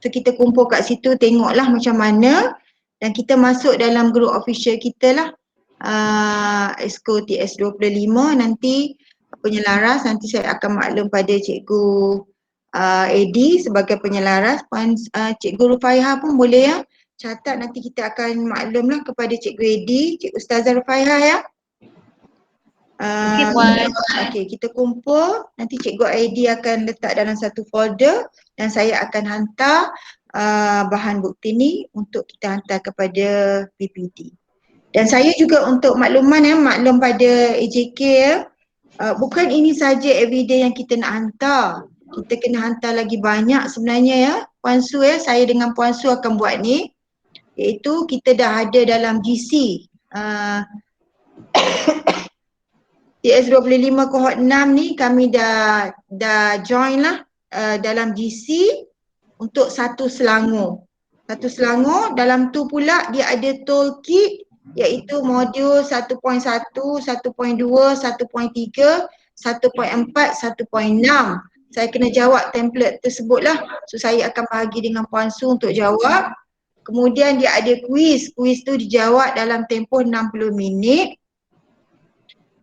So kita kumpul kat situ, tengoklah macam mana dan kita masuk dalam grup official kita lah. Exco TS25 nanti penyelaras, nanti saya akan maklum pada Cikgu AD sebagai penyelaras. Cikgu Rufaiha pun boleh ya, catat nanti kita akan maklumlah kepada Cikgu AD, Cikgu Ustazah Rufaiha ya. Okey, kita kumpul, nanti Cikgu AD akan letak dalam satu folder dan saya akan hantar bahan bukti ni untuk kita hantar kepada PPT. Dan saya juga untuk makluman ya, maklum pada AJK ya, bukan ini saja everyday yang kita nak hantar. Kita kena hantar lagi banyak sebenarnya ya. Puan Su ya, saya dengan Puan Su akan buat ni. Iaitu kita dah ada dalam GC. TS25 cohort 6 ni kami dah join lah dalam GC untuk satu Selangor. Satu Selangor, dalam tu pula dia ada toolkit iaitu modul 1.1, 1.2, 1.3, 1.4, 1.6. Saya kena jawab template tersebut lah. So saya akan bahagi dengan Puan Su untuk jawab. Kemudian dia ada kuis. Kuis tu dijawab dalam tempoh 60 minit.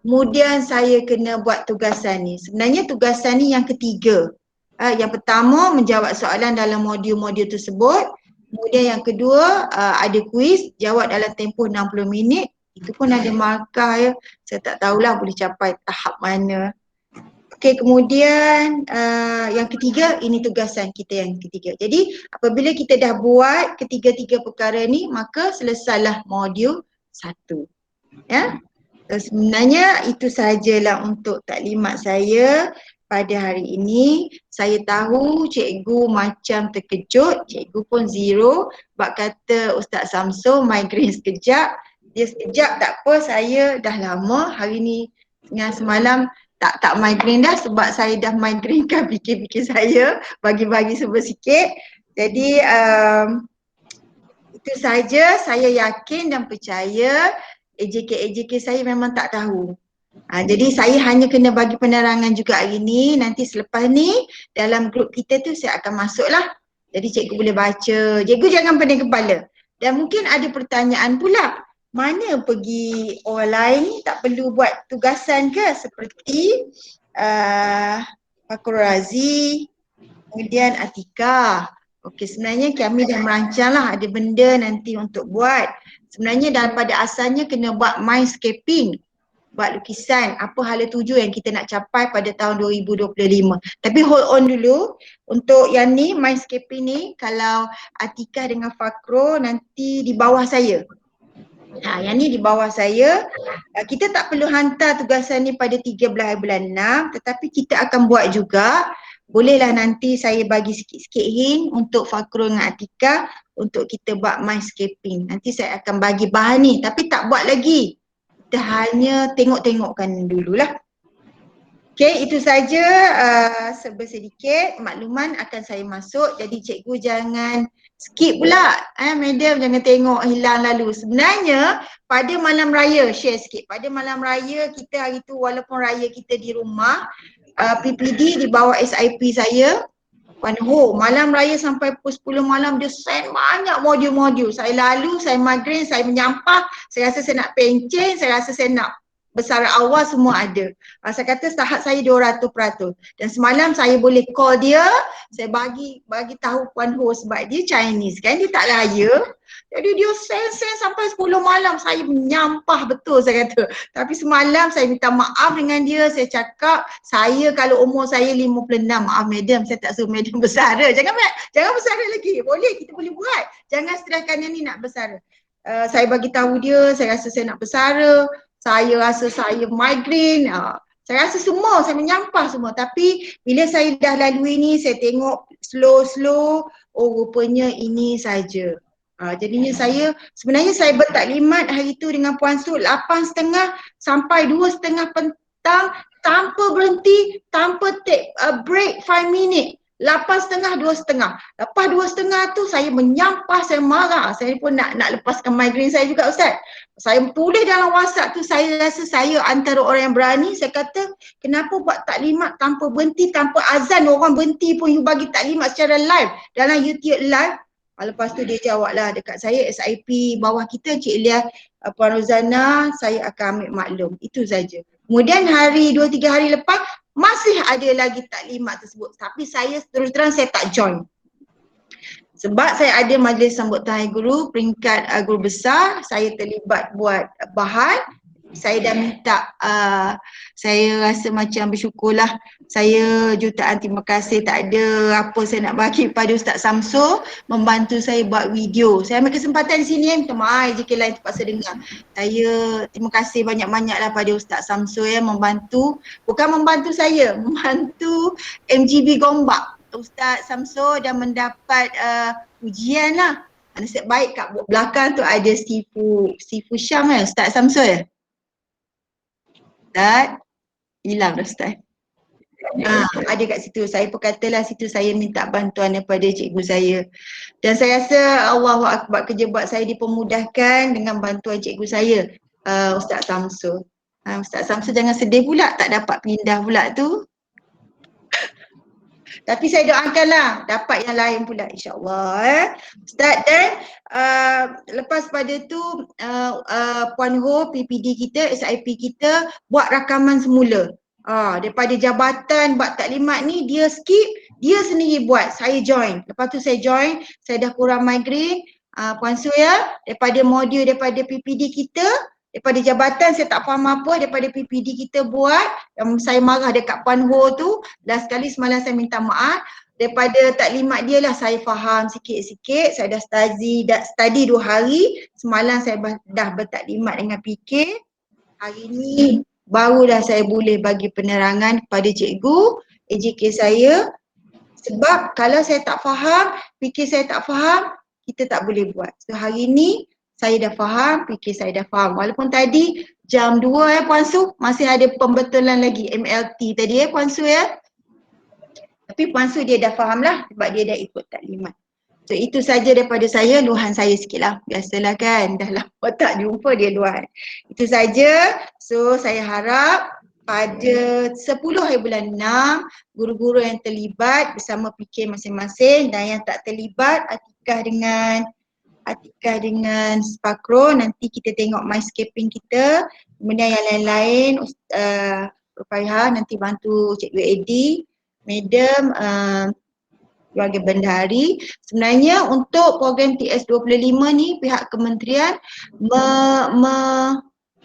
Kemudian saya kena buat tugasan ni. Sebenarnya tugasan ni yang ketiga. Yang pertama menjawab soalan dalam modul-modul tersebut. Kemudian yang kedua ada kuis, jawab dalam tempoh 60 minit. Itu pun ada markah ya. Saya tak tahulah boleh capai tahap mana. Okey, kemudian yang ketiga, ini tugasan kita yang ketiga. Jadi apabila kita dah buat ketiga-tiga perkara ni, maka selesailah modul 1. Ya. Sebenarnya itu sahajalah untuk taklimat saya pada hari ini. Saya tahu cikgu macam terkejut, cikgu pun zero. Bak kata Ustaz Samsul migraine sekejap. Dia sekejap tak apa, saya dah lama hari ni dengan semalam tak migraine dah sebab saya dah migrainekan fikir-fikir saya, bagi-bagi sikit. Jadi itu saja, saya yakin dan percaya AJK saya memang tak tahu. Jadi saya hanya kena bagi penerangan juga hari ni. Nanti selepas ni dalam grup kita tu saya akan masuklah. Jadi cikgu boleh baca. Cikgu jangan pening kepala. Dan mungkin ada pertanyaan pula. Mana pergi orang lain ni tak perlu buat tugasan ke? Seperti Fakrul Razi, kemudian Atika. Okey, sebenarnya kami dah merancang lah ada benda nanti untuk buat. Sebenarnya daripada asalnya kena buat mindscaping, buat lukisan apa hala tuju yang kita nak capai pada tahun 2025. Tapi hold on dulu, untuk yang ni mindscaping ni kalau Atika dengan Fakro nanti di bawah saya. Yang ni di bawah saya. Kita tak perlu hantar tugasan ni pada 13 bulan 6, tetapi kita akan buat juga. Bolehlah nanti saya bagi sikit-sikit hint untuk Fakrul dengan Atika untuk kita buat mindscaping. Nanti saya akan bagi bahan ni tapi tak buat lagi. Kita hanya tengok-tengokkan dululah. Okey, itu saja sedikit makluman akan saya masuk. Jadi cikgu jangan skip pula. Madam jangan tengok hilang lalu. Sebenarnya pada malam raya, share sikit. Pada malam raya kita hari tu walaupun raya kita di rumah, PPD di bawah SIP saya, Puan Ho, malam raya sampai pukul 10 malam dia send banyak modul-modul. Saya lalu, saya migraine, saya menyampah, saya rasa saya nak pencen, saya rasa saya nak bersara awal semua ada. Saya kata tahap saya 200%. Dan semalam saya boleh call dia, saya bagi tahu Puan Ho sebab dia Chinese kan, dia tak raya. Jadi dia send sampai 10 malam, saya menyampah betul saya kata. Tapi semalam saya minta maaf dengan dia, saya cakap saya kalau umur saya 56, maaf madam saya tak suruh madam bersara. Jangan bersara lagi, boleh kita boleh buat. Jangan streskan yang ni nak bersara. Saya bagi tahu dia, saya rasa saya nak bersara. Saya rasa saya migraine, saya rasa semua, saya menyampah semua. Tapi bila saya dah lalui ni, saya tengok slow, oh rupanya ini saja. Jadinya sebenarnya saya bertaklimat hari tu dengan Puan Su 8.30 sampai 2.30 petang tanpa berhenti, tanpa take a break 5 minit. 8.30, 2.30. Lepas 2.30 tu saya menyampah, saya marah. Saya pun nak lepaskan migraine saya juga Ustaz. Saya tulis dalam WhatsApp tu, saya rasa saya antara orang yang berani. Saya kata, kenapa buat taklimat tanpa berhenti, tanpa azan orang berhenti pun you bagi taklimat secara live dalam YouTube live. Lepas tu dia jawab lah dekat saya, SIP bawah kita, Cik Lia, Puan Rozana, saya akan ambil maklum. Itu saja. Kemudian 2-3 hari lepas, masih ada lagi taklimat tersebut. Tapi saya terus terang saya tak join. Sebab saya ada majlis sambutan Hari Guru, peringkat guru besar, saya terlibat buat bahan. Saya dah minta, saya rasa macam bersyukurlah. Saya jutaan terima kasih, tak ada apa saya nak bagi kepada Ustaz Samsul membantu saya buat video. Saya ambil kesempatan di sini, minta maaf JK lain terpaksa dengar. Saya terima kasih banyak-banyaklah pada Ustaz Samsul membantu, bukan membantu saya, membantu MGB Gombak. Ustaz Samsul dah mendapat ujian lah. Nasib baik kat belakang tu ada Sifu Syam Ustaz Samsul. Ustaz, hilang dah Ustaz. Ada kat situ. Saya pun katalah situ saya minta bantuan daripada cikgu saya. Dan saya rasa Allahu Akbar, kerja buat saya dipermudahkan dengan bantuan cikgu saya, Ustaz Samsul. Ustaz Samsul jangan sedih pula tak dapat pindah pula tu. Tapi saya doakanlah dapat yang lain pula insya-Allah. Ustaz, dan lepas pada tu Puan Ho, PPD kita, SIP kita buat rakaman semula. Daripada jabatan buat taklimat ni dia skip, dia sendiri buat, saya join. Lepas tu saya join, saya dah kurang migraine. Puan Su ya, daripada modul daripada PPD kita, daripada jabatan saya tak faham apa, daripada PPD kita buat, saya marah dekat Puan Ho tu, last sekali semalam saya minta maaf. Daripada taklimat dia lah saya faham sikit-sikit, saya dah study 2 hari, semalam saya dah bertaklimat dengan PK. Hari ni barulah saya boleh bagi penerangan kepada cikgu, AJK saya. Sebab kalau saya tak faham, PK saya tak faham, kita tak boleh buat. So hari ni saya dah faham, PK saya dah faham. Walaupun tadi jam 2 Puan Su, masih ada pembetulan lagi MLT tadi Puan Su ya. Tapi Puan Su dia dah faham lah sebab dia dah ikut taklimat. So itu saja daripada saya, luahan saya sikit lah. Biasalah kan, dah lama tak jumpa dia luahan. Itu saja. So saya harap pada 10 hari bulan 6, guru-guru yang terlibat bersama PK masing-masing dan yang tak terlibat, Atikah dengan Spakro, nanti kita tengok Mindscaping kita. Kemudian yang lain-lain, Rufaiha nanti bantu Cikgu Edi, Madam, keluarga bendahari. Sebenarnya untuk program TS25 ni pihak kementerian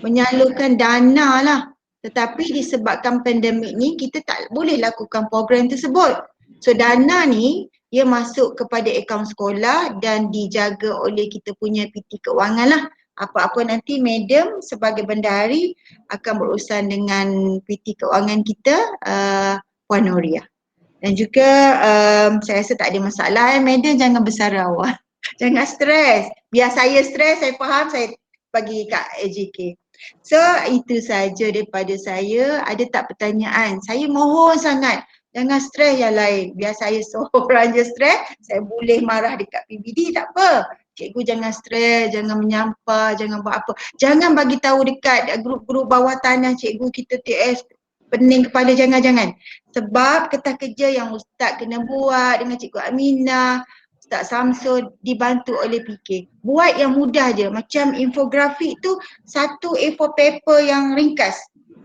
menyalurkan dana lah. Tetapi disebabkan pandemik ni kita tak boleh lakukan program tersebut. So dana ni dia masuk kepada akaun sekolah dan dijaga oleh kita punya PT keuangan lah. Apa-apa nanti Madam sebagai bendahari akan berurusan dengan PT keuangan kita, Puan Noria. Dan juga saya rasa tak ada masalah Madam, jangan bersarau. Jangan stres. Biar saya stres, saya faham, saya bagi kat AJK. So itu saja daripada saya. Ada tak pertanyaan? Saya mohon sangat jangan stres yang lain. Biar saya seorang je stres, saya boleh marah dekat PBD, tak apa. Cikgu jangan stres, jangan menyampah, jangan buat apa. Jangan bagi tahu dekat grup-grup bawah tanah cikgu kita TS, pening kepala, jangan-jangan. Sebab kertas kerja yang Ustaz kena buat dengan Cikgu Aminah, Ustaz Samsul dibantu oleh PK. Buat yang mudah je, macam infografik tu satu A4 paper yang ringkas.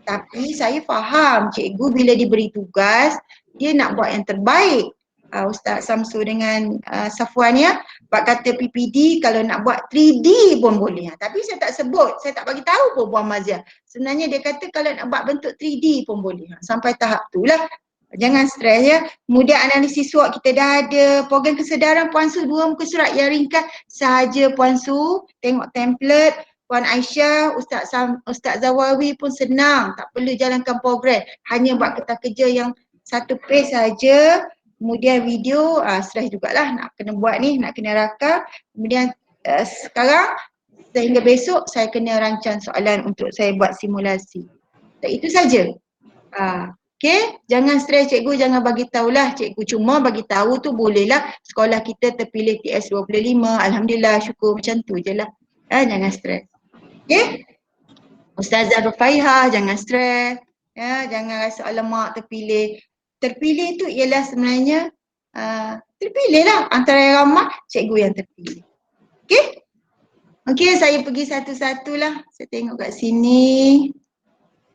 Tapi saya faham cikgu bila diberi tugas, dia nak buat yang terbaik. Ustaz Samsul dengan Safwan ya, Pak kata PPD kalau nak buat 3D pun boleh. Tapi saya tak sebut, saya tak bagi tahu pun Puan Mazia. Sebenarnya dia kata kalau nak buat bentuk 3D pun boleh. Sampai tahap tu lah. Jangan stres ya. Kemudian analisis SWOT kita dah ada. Program kesedaran Puan Su 2 muka surat yang ringkas sahaja Puan Su. Tengok template. Puan Aisyah, Ustaz Zawawi pun senang. Tak perlu jalankan program. Hanya buat kertas kerja yang satu page saja. Kemudian video, stres jugalah nak kena buat ni, nak kena rakam. Kemudian sekarang sehingga besok saya kena rancang soalan untuk saya buat simulasi. Dan itu saja. Okey, jangan stres cikgu, jangan bagi tahulah cikgu, cuma bagi tahu tu bolehlah sekolah kita terpilih TS 25. Alhamdulillah, syukur macam tu je lah. Jangan stres. Okey? Ustazah Rufaiha, jangan stres. Jangan rasa alamak terpilih. Terpilih tu ialah sebenarnya terpilih lah antara yang ramai, cikgu yang terpilih. Okey? Okey, saya pergi satu-satu lah. Saya tengok kat sini.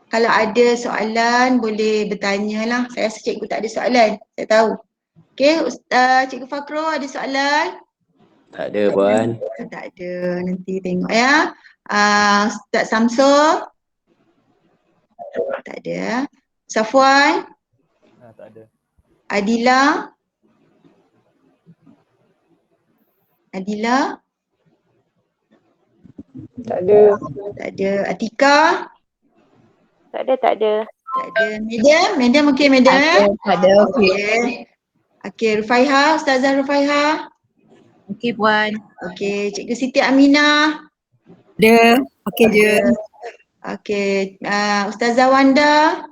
Kalau ada soalan boleh bertanya lah. Saya rasa cikgu tak ada soalan. Saya tahu. Okey, Cikgu Fakro ada soalan? Tak ada Puan. Tak ada. Nanti tengok ya. Ustaz Samsul? Tak ada. Safwan? Tak ada. Adila? Adila? Tak ada. Tak ada. Atika? Tak ada. Tak ada. Medium okey medium? Tak ada. Okey. Okey, Rufaiha, Ustazah Rufaiha? Okey Puan. Okey, Cikgu Siti Aminah? Ada. Okey je. Okey, Ustazah Wanda?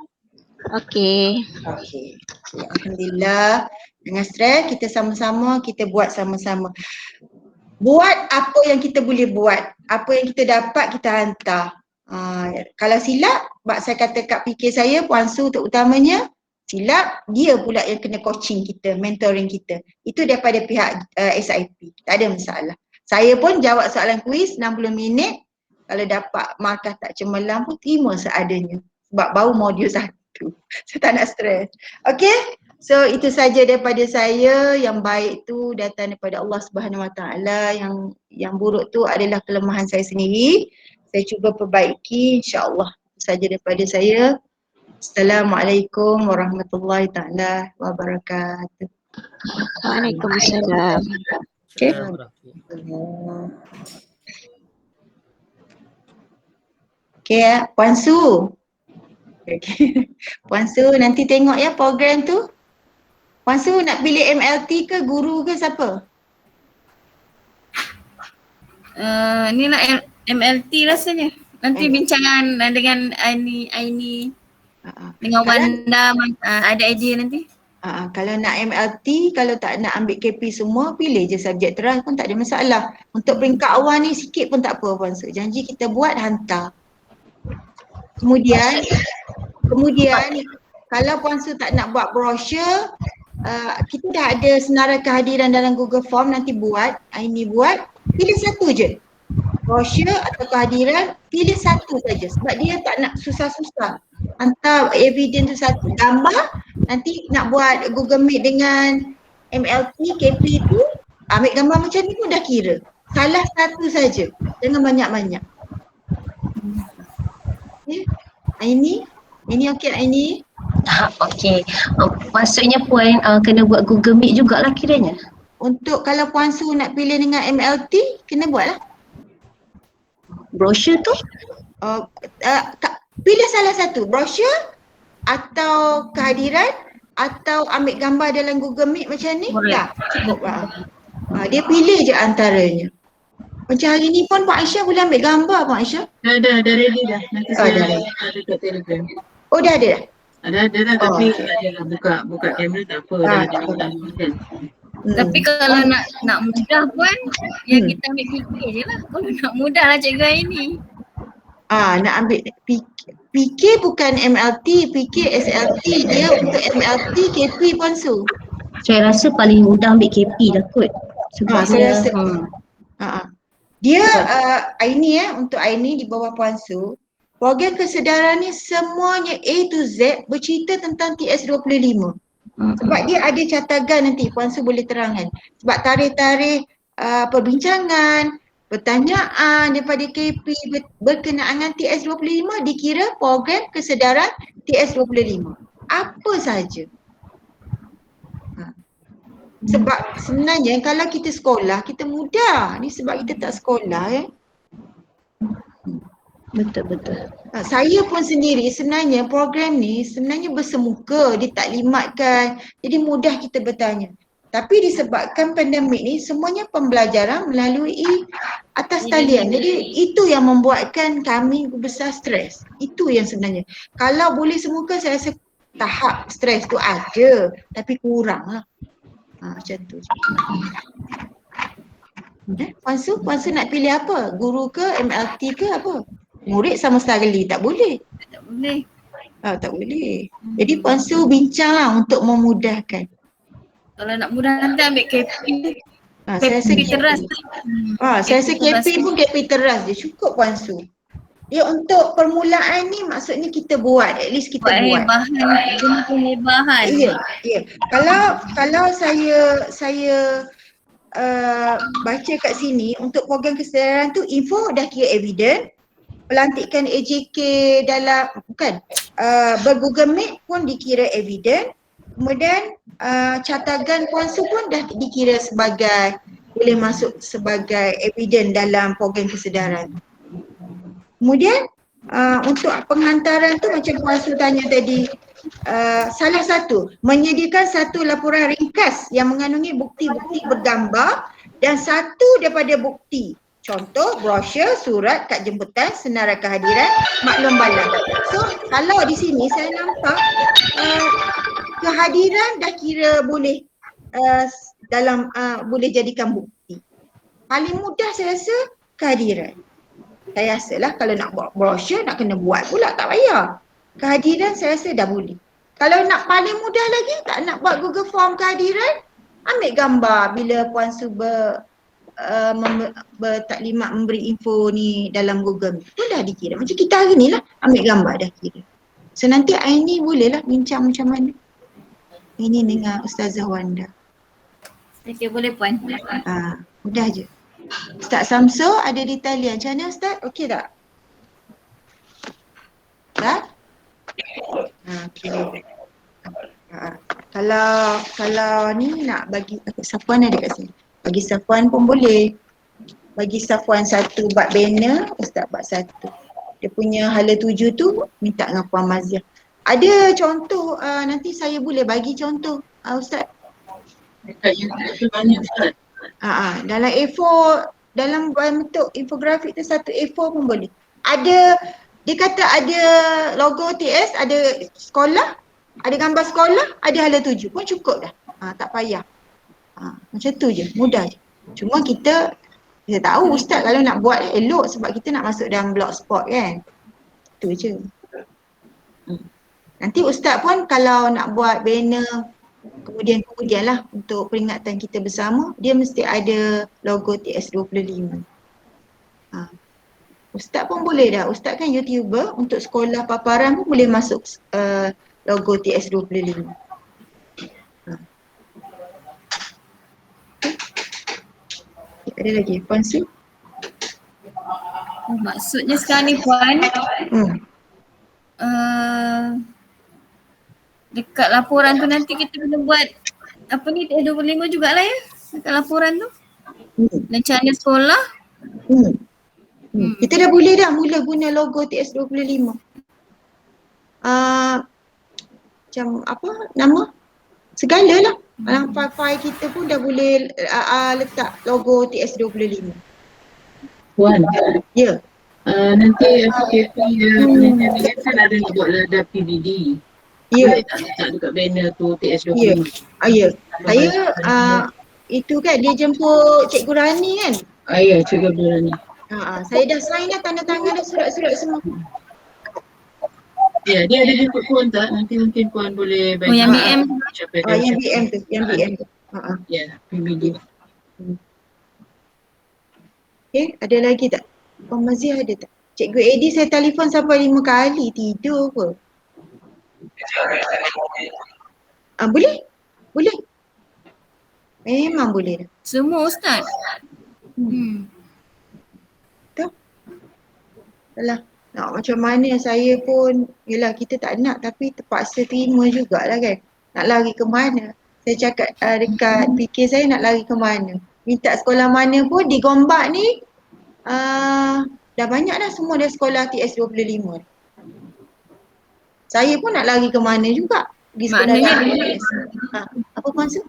Okey. Okey. Alhamdulillah. Jangan stres, kita sama-sama, kita buat sama-sama. Buat apa yang kita boleh buat. Apa yang kita dapat, kita hantar. Kalau silap, saya kata kat PK saya, Puan Su terutamanya, silap, dia pula yang kena coaching kita, mentoring kita. Itu daripada pihak SIP. Tak ada masalah. Saya pun jawab soalan kuis 60 minit. Kalau dapat markah tak cemerlang pun terima seadanya. Sebab baru modul 1. Saya tak nak stres. Okey? So itu saja daripada saya. Yang baik tu datang daripada Allah Subhanahu Wa Taala, yang buruk tu adalah kelemahan saya sendiri. Saya cuba perbaiki, insya-Allah. Itu saja daripada saya. Assalamualaikum warahmatullahi taala wabarakatuh. Waalaikumsalam. Okey. Okey Puan Su. Okay. Puan Su nanti tengok ya program tu. Puan Su nak pilih MLT ke guru ke siapa? Inilah MLT rasanya. Nanti bincangan dengan Aini dengan Wanda ada idea nanti. Kalau nak MLT, kalau tak nak ambil KP semua, pilih je subjek teras pun tak ada masalah. Untuk peringkat awal ni sikit pun tak apa Puan Su. Janji kita buat, hantar. Kemudian kalau Puan Su tak nak buat brochure, kita dah ada senarai kehadiran dalam Google Form, nanti buat, Aini buat, pilih satu je. Brochure atau kehadiran, pilih satu saja sebab dia tak nak susah-susah. Hantar evidence tu satu. Gambar, nanti nak buat Google Meet dengan MLT, KP tu, ambil gambar macam ni pun dah kira. Salah satu saja, jangan banyak-banyak. Aini okey Aini? Okey. Maksudnya Puan kena buat Google Meet jugalah kiranya. Untuk kalau Puan Su nak pilih dengan MLT, kena buatlah. Brochure tu? Pilih salah satu, brochure atau kehadiran atau ambil gambar dalam Google Meet macam ni. Dah cukup lah. Dia pilih je antaranya. Macam hari ni pun Pak Aisyah boleh ambil gambar Pak Aisyah. Dah ready dah. Nanti saya dah. ada kat Telegram. Oh dah ada dah? Ada dah tapi tak adalah buka kamera tak apa. Dah ada kan. Tapi kalau nak mudah pun, ya kita ambil PK je lah. Kalau nak mudah lah cikgu ini. Nak ambil PK bukan MLT, PK SLT. Dia untuk MLT, KP Puan Su. Saya rasa paling mudah ambil KP lah kot. Sebab Saya rasa dia Aini untuk Aini di bawah Puan Su, program kesedaran ni semuanya A to Z bercerita tentang TS 25. Sebab dia ada catagan nanti Puan Su boleh terangkan. Sebab tarikh-tarikh perbincangan, pertanyaan daripada KP berkenaan dengan TS 25 dikira program kesedaran TS 25. Apa saja. Sebab sebenarnya kalau kita sekolah, kita mudah. Ni sebab kita tak sekolah ya. Betul. Saya pun sendiri sebenarnya program ni sebenarnya bersemuka, dia tak limatkan. Jadi mudah kita bertanya. Tapi disebabkan pandemik ni semuanya pembelajaran melalui atas talian. Jadi itu yang membuatkan kami besar stres. Itu yang sebenarnya. Kalau boleh semuka saya rasa tahap stres tu ada tapi kurang lah. Macam tu. Puan Su nak pilih apa? Guru ke, MLT ke apa? Murid sama sekali tak boleh. Tak boleh. Tak boleh. Jadi Puan Su bincanglah untuk memudahkan. Kalau nak mudah nanti ambil KP. Saya rasa teras. Saya rasa KP pun KP teras je. Cukup Puan Su. Dia untuk permulaan ni maksudnya kita buat. At least kita buat. Bahan. Ya. Kalau saya baca kat sini untuk program kesedaran tu info dah kira evident. Pelantikan AJK dalam ber-Google Meet pun dikira evident. Kemudian catagan Puan Su pun dah dikira sebagai boleh masuk sebagai evident dalam program kesedaran. Kemudian untuk penghantaran tu macam Puan Su tanya tadi, salah satu menyediakan satu laporan ringkas yang mengandungi bukti-bukti bergambar dan satu daripada bukti. Contoh brosur, surat kad jemputan, senarai kehadiran, maklum balas. So kalau di sini saya nampak kehadiran dah kira boleh boleh jadikan bukti. Paling mudah saya rasa kehadiran. Saya rasa lah kalau nak buat brosur nak kena buat pula, tak payah. Kehadiran saya rasa dah boleh. Kalau nak paling mudah lagi, tak nak buat Google Form kehadiran, ambil gambar bila Puan Su bertaklimat memberi info ni dalam Google Meet pun dah dikira. Macam kita hari ni lah, ambil gambar dah kira. So nanti Aini boleh lah bincang macam mana. Ini dengan Ustazah Wanda. Okey, boleh Puan. Mudah je. Ustaz Samsul ada di talian. Macam mana Ustaz? Okey tak? Tak? Okey. Kalau ni nak bagi Safwan ada kat sini. Bagi Safwan pun boleh. Bagi Safwan satu bab banner, Ustaz bab satu. Dia punya hala 7 tu minta dengan Puan Maziah. Ada contoh nanti saya boleh bagi contoh Ustaz. Dekat YouTube tu banyak Ustaz. Dalam A4, dalam bentuk infografik tu satu A4 pun boleh. Ada, dia kata ada logo TS, ada sekolah, ada gambar sekolah, ada hala 7 pun cukup dah. Tak payah. Macam tu je, mudah je. Cuma kita tahu Ustaz kalau nak buat elok sebab kita nak masuk dalam blogspot kan. Tu je. Nanti Ustaz pun kalau nak buat banner kemudian lah untuk peringatan kita bersama, dia mesti ada logo TS25. Ustaz pun boleh dah. Ustaz kan YouTuber, untuk sekolah paparan pun boleh masuk logo TS25. Ada lagi Puan Su? Maksudnya sekarang ni Puan, dekat laporan tu nanti kita kena buat apa ni TS25 jugalah ya, dekat laporan tu. Rencana sekolah. Kita dah boleh dah mula guna logo TS25. Macam apa nama? Segala lah. Dalam file kita pun dah boleh letak logo TS25. Puan. Ya. Nanti FKP penelitian ni kan ada nak buat ladar PBD. Ya. Boleh tak letak dekat banner tu TS25? Ya. Saya itu kan dia jemput Cikgu Rani kan? Ya, Cikgu Rani. Saya dah sign dah, tanda tangan dah, surat-surat semua. Ya, dia ada jemput Puan tak? Nanti mungkin Puan boleh bagi. Yang BM. Yang BM tu, yang BM tu. Ya, PBD. Okay, ada lagi tak? Puan Maziah ada tak? Cikgu Edi saya telefon sampai 5 kali, tidur ke? Boleh? Boleh? Memang boleh dah. Semua Ustaz. Betul? Alah, nak macam mana saya pun, yelah kita tak nak tapi terpaksa terima jugalah kan. Nak lari ke mana? Saya cakap dekat fikir saya nak lari ke mana. Minta sekolah mana pun di Gombak ni dah banyak dah semua dah sekolah TS25. Saya pun nak lari ke mana juga. Pergi sekolah TS. Apa Puan Su?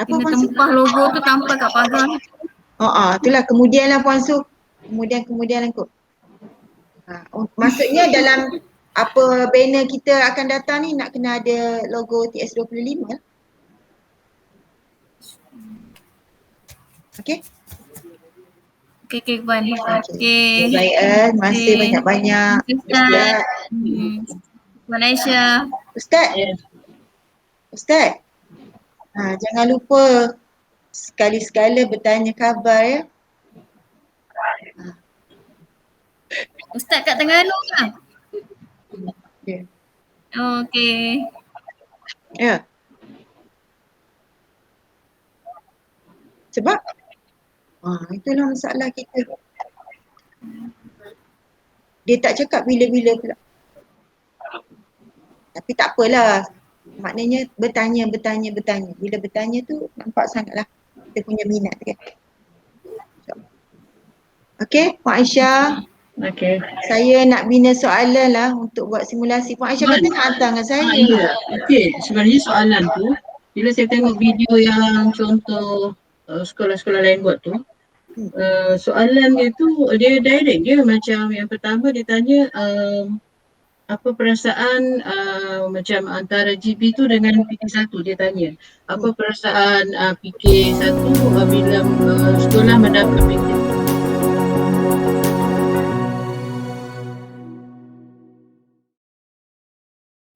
Apa Kena Puan Su? tempah logo tu tampal kat pagar. Itulah kemudian lah Puan Su. Kemudian kot. Maksudnya apa banner kita akan datang ni nak kena ada logo TS25. Okey? Okey Puan. Okey. Baik, terima kasih banyak-banyak. Ustaz. Puan Aisyah. Ustaz. Jangan lupa sekali-sekala bertanya khabar ya. Ustaz kat Terengganu ke? Ya. Okey. Ya. Sebab itulah masalah kita. Dia tak cakap bila-bila pula. Tapi tak apalah. Maknanya bertanya. Bila bertanya tu nampak sangatlah kita punya minat kan. Okey, Puan Aisyah. Okey. Saya nak bina soalan lah untuk buat simulasi. Puan Aisyah kata nak hantar dengan saya. Ya. Okey, sebenarnya soalan tu bila saya tengok video yang contoh sekolah-sekolah lain buat tu, soalan dia tu dia direct dia macam yang pertama dia tanya apa perasaan macam antara GB tu dengan PK1 dia tanya. Apa perasaan PK1 bila sekolah mendapat PK2